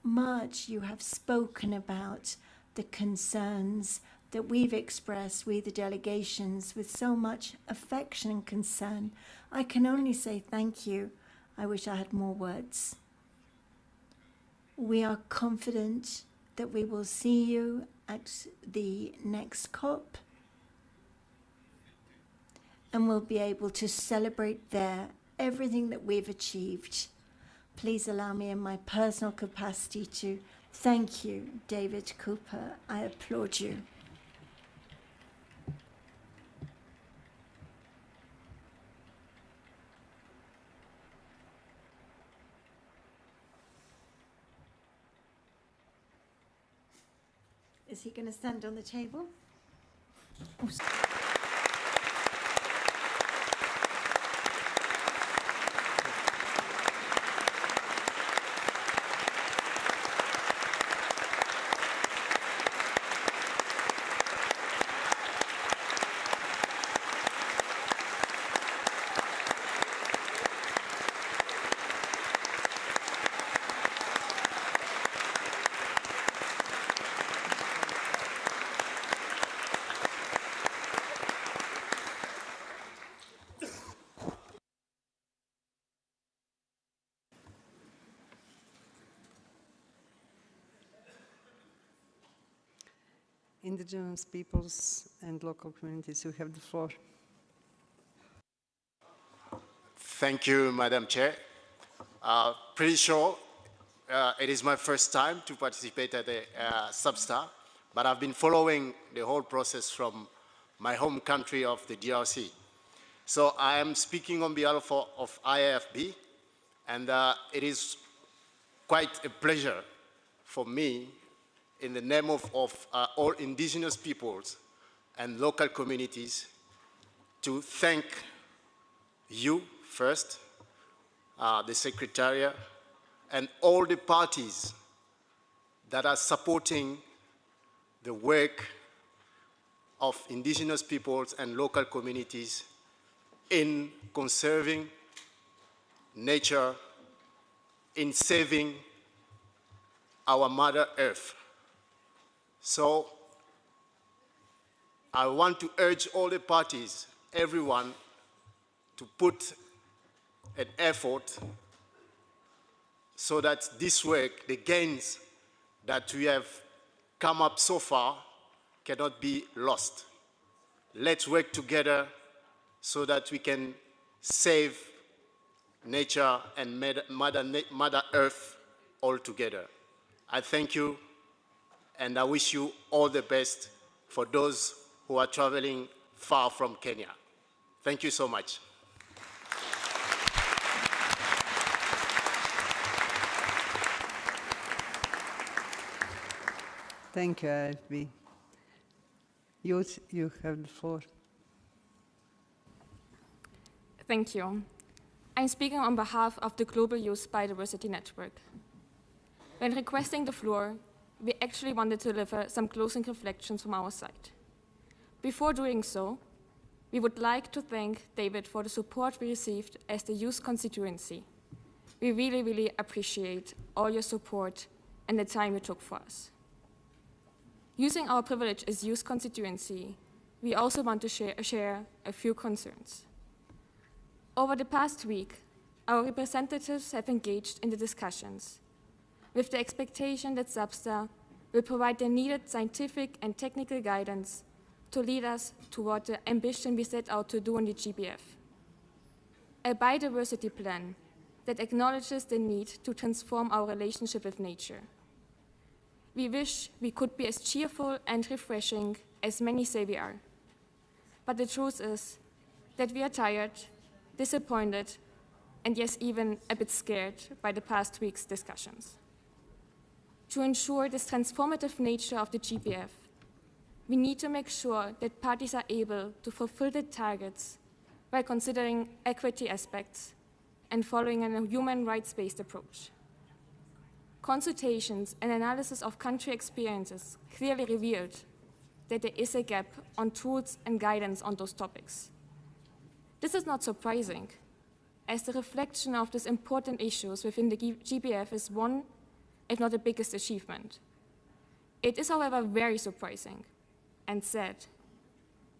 much you have spoken about the concerns that we've expressed, we the delegations, with so much affection and concern. I can only say thank you. I wish I had more words. We are confident that we will see you at the next COP and we'll be able to celebrate there everything that we've achieved. Please allow me in my personal capacity to thank you, David Cooper. I applaud you. Is he going to stand on the table? Oh, Indigenous peoples and local communities, you have the floor. Thank you, Madam Chair. Pretty sure it is my first time to participate at the Substar, but I've been following the whole process from my home country of the DRC. So I am speaking on behalf of IAFB, and it is quite a pleasure for me, in the name of all indigenous peoples and local communities, to thank you first, the Secretariat, and all the parties that are supporting the work of indigenous peoples and local communities in conserving nature in saving our Mother Earth. So I want to urge all the parties, everyone, to put an effort so that this work, the gains that we have come up so far, cannot be lost. Let's work together so that we can save nature and Mother Earth all together. I thank you, and I wish you all the best for those who are traveling far from Kenya. Thank you so much. Thank you, IFB. You have the floor. Thank you. I'm speaking on behalf of the Global Youth Biodiversity Network. When requesting the floor, we actually wanted to deliver some closing reflections from our side. Before doing so, we would like to thank David for the support we received as the youth constituency. We really, really appreciate all your support and the time you took for us. Using our privilege as youth constituency, we also want to share a few concerns. Over the past week, our representatives have engaged in the discussions with the expectation that SABSTA will provide the needed scientific and technical guidance to lead us toward the ambition we set out to do on the GBF. A biodiversity plan that acknowledges the need to transform our relationship with nature. We wish we could be as cheerful and refreshing as many say we are. But the truth is that we are tired, disappointed, and yes, even a bit scared by the past week's discussions. To ensure this transformative nature of the GBF, we need to make sure that parties are able to fulfill the targets while considering equity aspects and following a human rights-based approach. Consultations and analysis of country experiences clearly revealed that there is a gap on tools and guidance on those topics. This is not surprising, as the reflection of these important issues within the GBF is one, if not the biggest achievement. It is, however, very surprising and sad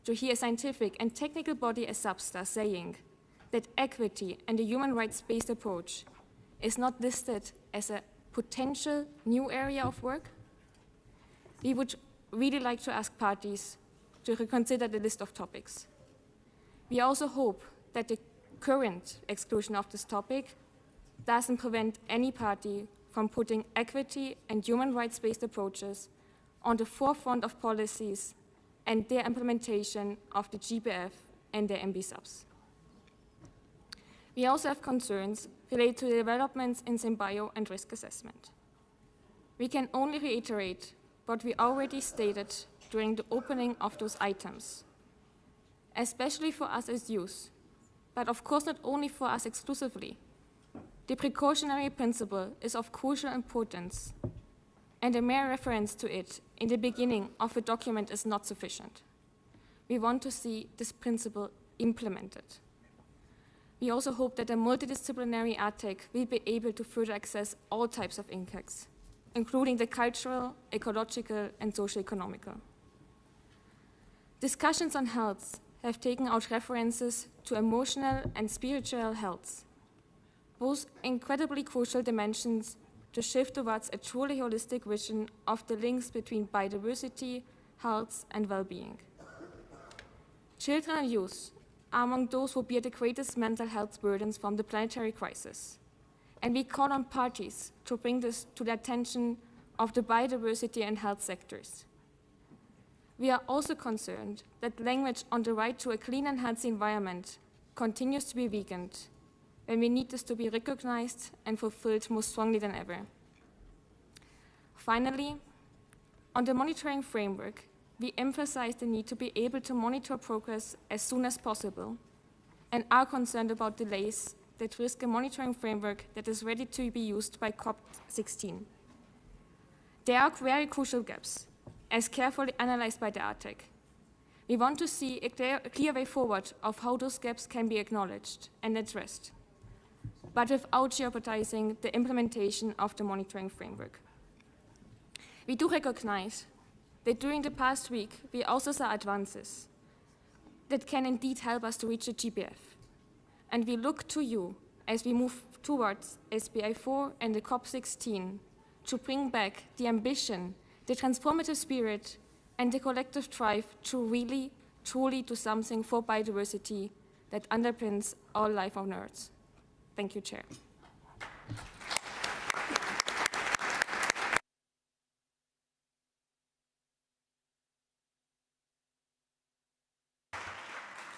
to hear a scientific and technical body as SABSTA saying that equity and a human rights-based approach is not listed as a potential new area of work. We would really like to ask parties to reconsider the list of topics. We also hope that the current exclusion of this topic doesn't prevent any party from putting equity and human rights-based approaches on the forefront of policies and their implementation of the GBF and their MB subs. We also have concerns related to the developments in symbio and risk assessment. We can only reiterate what we already stated during the opening of those items, especially for us as youth, but of course not only for us exclusively. The precautionary principle is of crucial importance, and a mere reference to it in the beginning of a document is not sufficient. We want to see this principle implemented. We also hope that a multidisciplinary ATEC will be able to further access all types of impacts, including the cultural, ecological, and socio-economical. Discussions on health have taken out references to emotional and spiritual health, both incredibly crucial dimensions to shift towards a truly holistic vision of the links between biodiversity, health, and well-being. Children and youth are among those who bear the greatest mental health burdens from the planetary crisis, and we call on parties to bring this to the attention of the biodiversity and health sectors. We are also concerned that language on the right to a clean and healthy environment continues to be weakened, when we need this to be recognized and fulfilled more strongly than ever. Finally, on the monitoring framework, we emphasize the need to be able to monitor progress as soon as possible and are concerned about delays that risk a monitoring framework that is ready to be used by COP16. There are very crucial gaps, as carefully analyzed by the ATEC. We want to see a clear way forward of how those gaps can be acknowledged and addressed. but without jeopardizing the implementation of the monitoring framework. We do recognize that during the past week, we also saw advances that can indeed help us to reach the GBF. And we look to you as we move towards SBI4 and the COP16 to bring back the ambition, the transformative spirit, and the collective drive to really, truly do something for biodiversity that underpins all life on Earth. Thank you, Chair.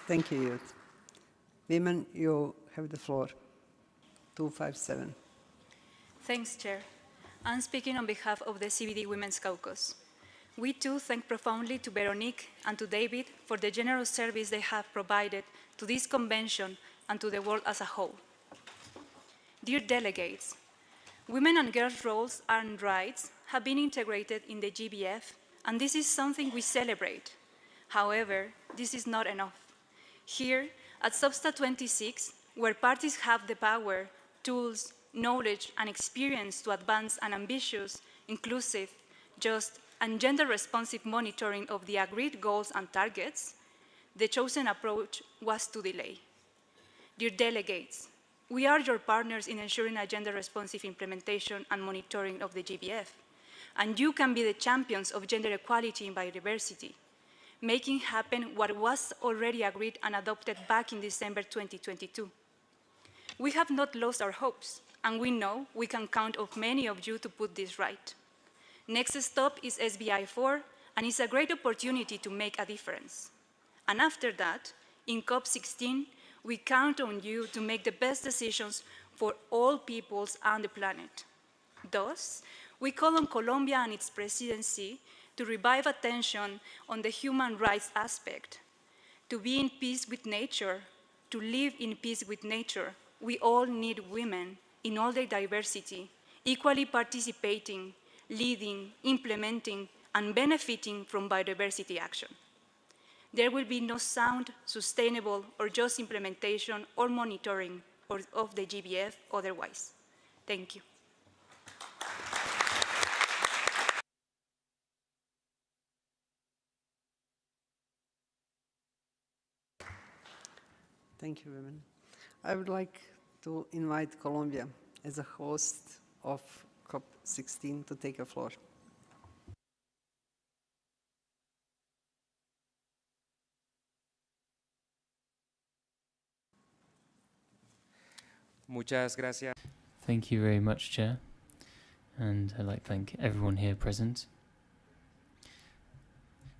Thank you, Youth. Women, you have the floor. 257. Thanks, Chair. I'm speaking on behalf of the CBD Women's Caucus. We too thank profoundly to Veronique and to David for the generous service they have provided to this convention and to the world as a whole. Dear delegates, women and girls' roles and rights have been integrated in the GBF, and this is something we celebrate. However, this is not enough. Here, at Substa 26, where parties have the power, tools, knowledge, and experience to advance an ambitious, inclusive, just, and gender-responsive monitoring of the agreed goals and targets, the chosen approach was to delay. Dear delegates, we are your partners in ensuring a gender-responsive implementation and monitoring of the GBF, and you can be the champions of gender equality in biodiversity, making happen what was already agreed and adopted back in December 2022. We have not lost our hopes, and we know we can count on many of you to put this right. Next stop is SBI4, and it's a great opportunity to make a difference. And after that, in COP16, we count on you to make the best decisions for all peoples and the planet. Thus, we call on Colombia and its presidency to revive attention on the human rights aspect, to be in peace with nature, to live in peace with nature. We all need women in all their diversity, equally participating, leading, implementing, and benefiting from biodiversity action. There will be no sound, sustainable, or just implementation or monitoring of the GBF otherwise. Thank you. Thank you, women. I would like to invite Colombia as a host of COP16 to take a floor. Muchas gracias. Thank you very much, Chair. And I'd like to thank everyone here present.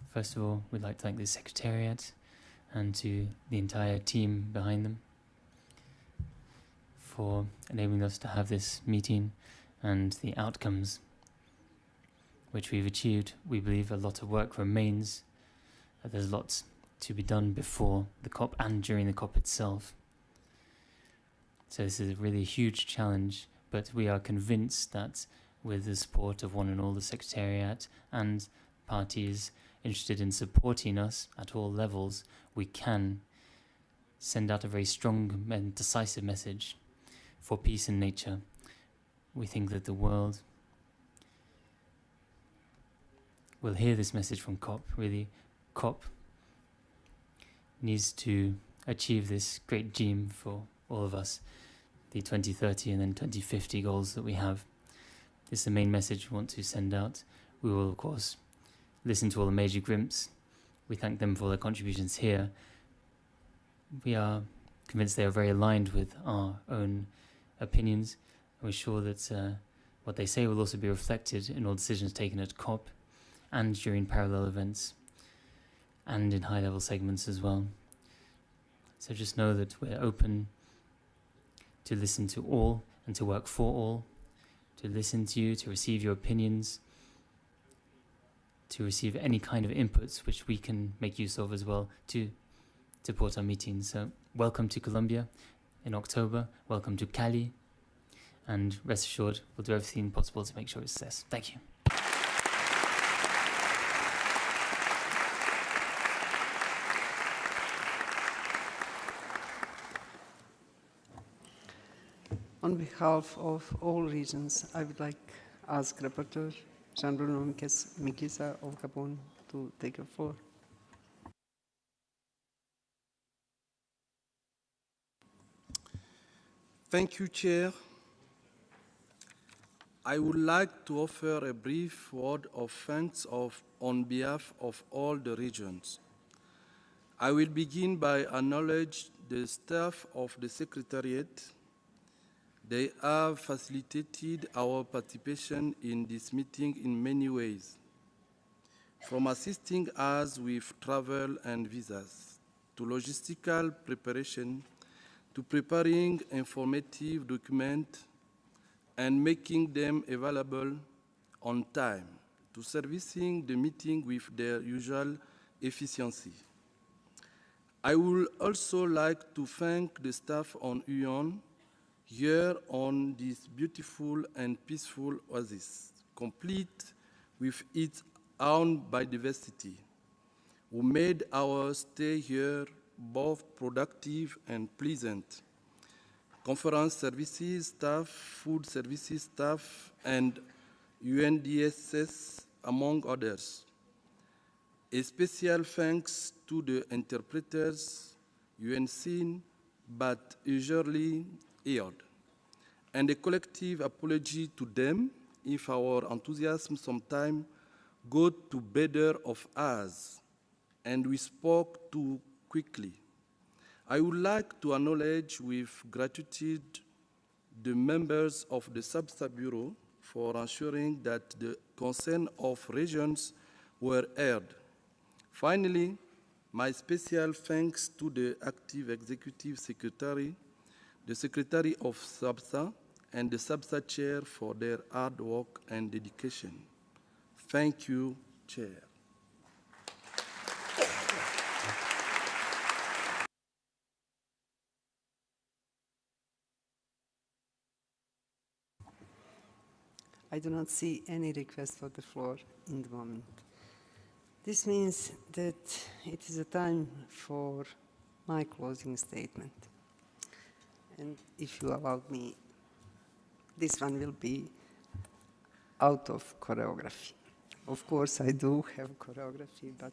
First of all, we'd like to thank the Secretariat and to the entire team behind them for enabling us to have this meeting and the outcomes which we've achieved. We believe a lot of work remains. There's lots to be done before the COP and during the COP itself. So this is really a huge challenge, but we are convinced that with the support of one and all, the Secretariat and parties interested in supporting us at all levels, we can send out a very strong and decisive message for peace in nature. We think that the world will hear this message from COP. Really, COP needs to achieve this great dream for all of us, the 2030 and then 2050 goals that we have. This is the main message we want to send out. We will, of course, listen to all the major GRIMPs. We thank them for their contributions here. We are convinced they are very aligned with our own opinions. We're sure that what they say will also be reflected in all decisions taken at COP and during parallel events and in high-level segments as well. So just know that we're open to listen to all and to work for all, to listen to you, to receive your opinions, to receive any kind of inputs which we can make use of as well to support our meetings. So welcome to Colombia in October, welcome to Cali, and rest assured we'll do everything possible to make sure it's a success. Thank you. On behalf of all regions, I would like to ask Rapporteur Jean-Bruno Mikisa of Gabon to take the floor. Thank you, Chair. I would like to offer a brief word of thanks on behalf of all the regions. I will begin by acknowledging the staff of the Secretariat. They have facilitated our participation in this meeting in many ways, from assisting us with travel and visas, to logistical preparation, to preparing informative documents and making them available on time, to servicing the meeting with their usual efficiency. I would also like to thank the staff on UON here on this beautiful and peaceful oasis, complete with its own biodiversity, who made our stay here both productive and pleasant. Conference services staff, food services staff, and UNDSS, among others. A special thanks to the interpreters, unseen but usually heard, and a collective apology to them if our enthusiasm sometimes got the better of us and we spoke too quickly. I would like to acknowledge with gratitude the members of the Substa Bureau for ensuring that the concerns of regions were heard. Finally, my special thanks to the active executive secretary, the secretary of Substa, and the Substa chair for their hard work and dedication. Thank you, Chair. I do not see any request for the floor in the moment. This means that it is a time for my closing statement. And if you allow me, this one will be out of choreography. Of course, I do have choreography, but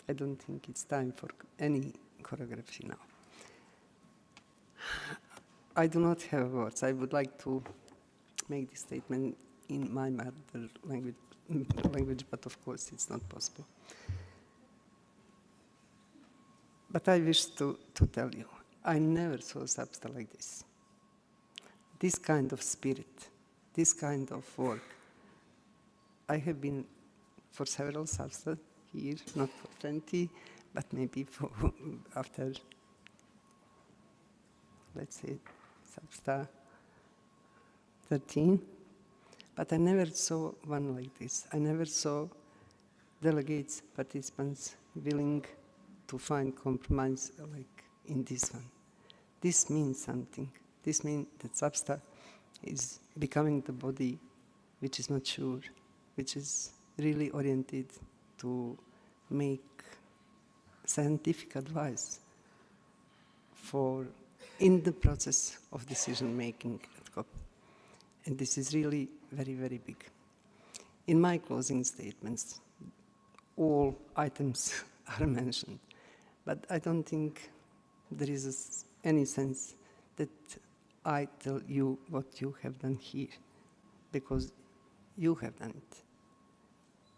I don't think it's time for any choreography now. I do not have words. I would like to make this statement in my mother language, but of course it's not possible. But I wish to tell you, I never saw Substa like this. This kind of spirit, this kind of work. I have been for several Substa here, not for 20, but maybe for after, let's say, Substa 13, but I never saw one like this. I never saw delegates, participants willing to find compromise like in this one. This means something. This means that Substa is becoming the body which is mature, which is really oriented to make scientific advice for in the process of decision making at COP. And this is really very, very big. In my closing statements, all items are mentioned, but I don't think there is any sense that I tell you what you have done here, because you have done it.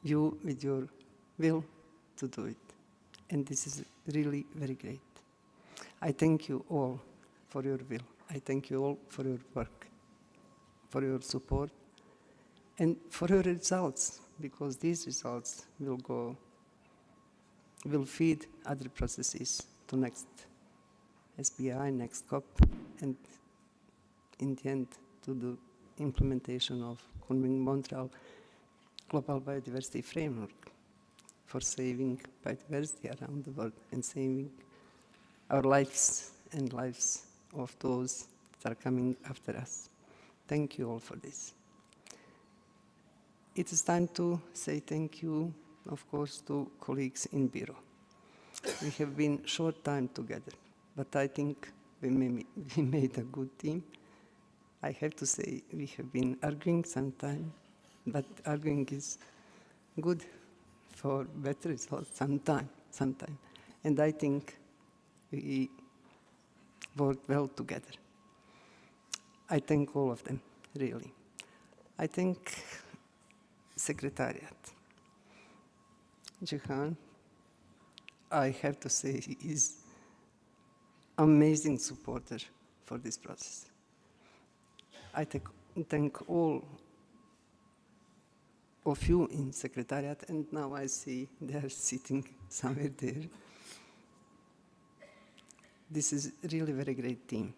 You with your will to do it. And this is really very great. I thank you all for your will. I thank you all for your work, for your support, and for your results, because these results will feed other processes to next SBI, next COP, and in the end to the implementation of Kunming-Montreal Global Biodiversity Framework for saving biodiversity around the world and saving our lives and lives of those that are coming after us. Thank you all for this. It is time to say thank you, of course, to colleagues in Bureau. We have been short time together, but I think we made a good team, I have to say we have been arguing sometime, but arguing is good for better results sometime. And I think we worked well together. I thank all of them, really. I thank Secretariat. Jehan, I have to say, he is amazing supporter for this process. I thank all of you in Secretariat, and now I see they are sitting somewhere there. This is really very great team.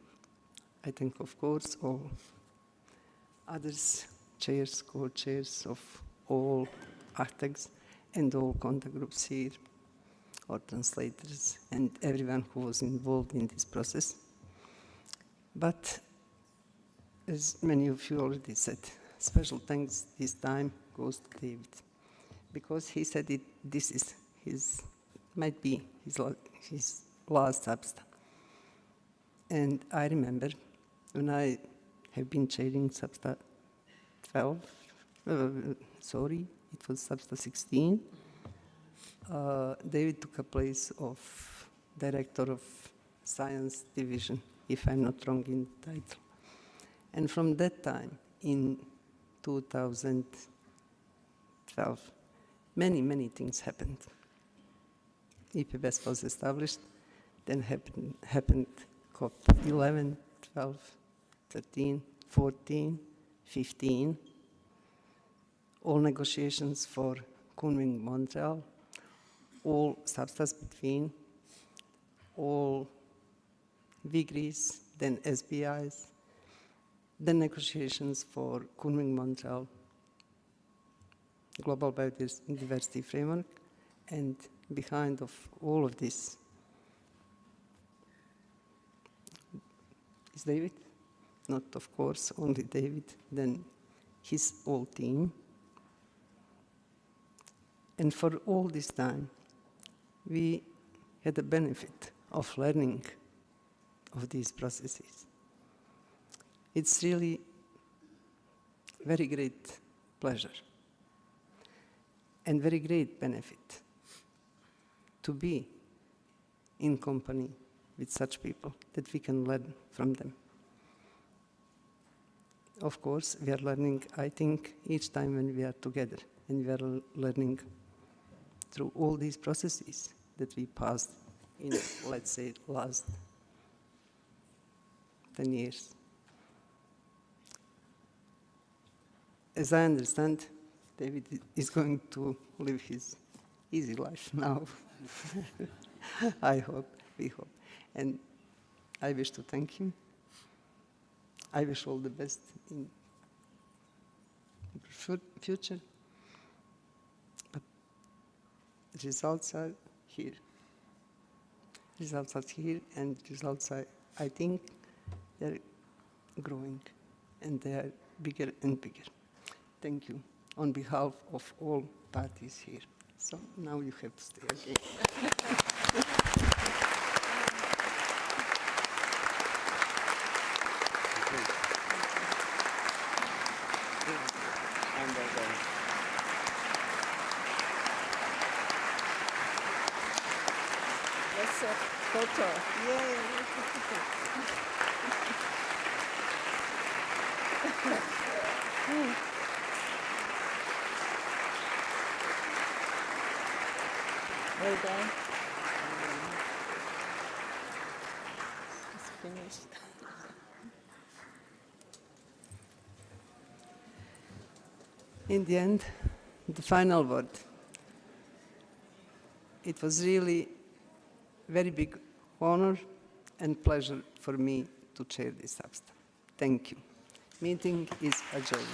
I thank, of course, all others, chairs, co-chairs of all ARTEGs and all contact groups here, or translators, and everyone who was involved in this process. But as many of you already said, special thanks this time goes to David, because he said this is might be his last Substa. And I remember when I have been chairing Substa 12, it was Substa 16, David took a place of Director of Science Division, if I'm not wrong in the title. And from that time, in 2012, many things happened. EPBES was established, then happened COP 11, 12, 13, 14, 15, all negotiations for Kunming Montreal, all substance between, all VGRIs, then SBIs, then negotiations for Kunming Montreal, Global Biodiversity Framework, and behind of all of this is David, not of course only David, then his whole team. And for all this time, we had the benefit of learning of these processes. It's really very great pleasure and very great benefit to be in company with such people that we can learn from them. Of course, we are learning, I think, each time when we are together, and we are learning through all these processes that we passed in, let's say, last 10 years. As I understand, David is going to live his easy life now. I hope, we hope. And I wish to thank him. I wish all the best in future. But results are here. Results are here, and results are, I think, they're growing, and they are bigger and bigger. Thank you on behalf of all parties here. So now you have to stay again. Let's photo. Yay! Well done. It's finished. In the end, the final word. It was really very big honor and pleasure for me to chair this Substa. Thank you. Meeting is adjourned.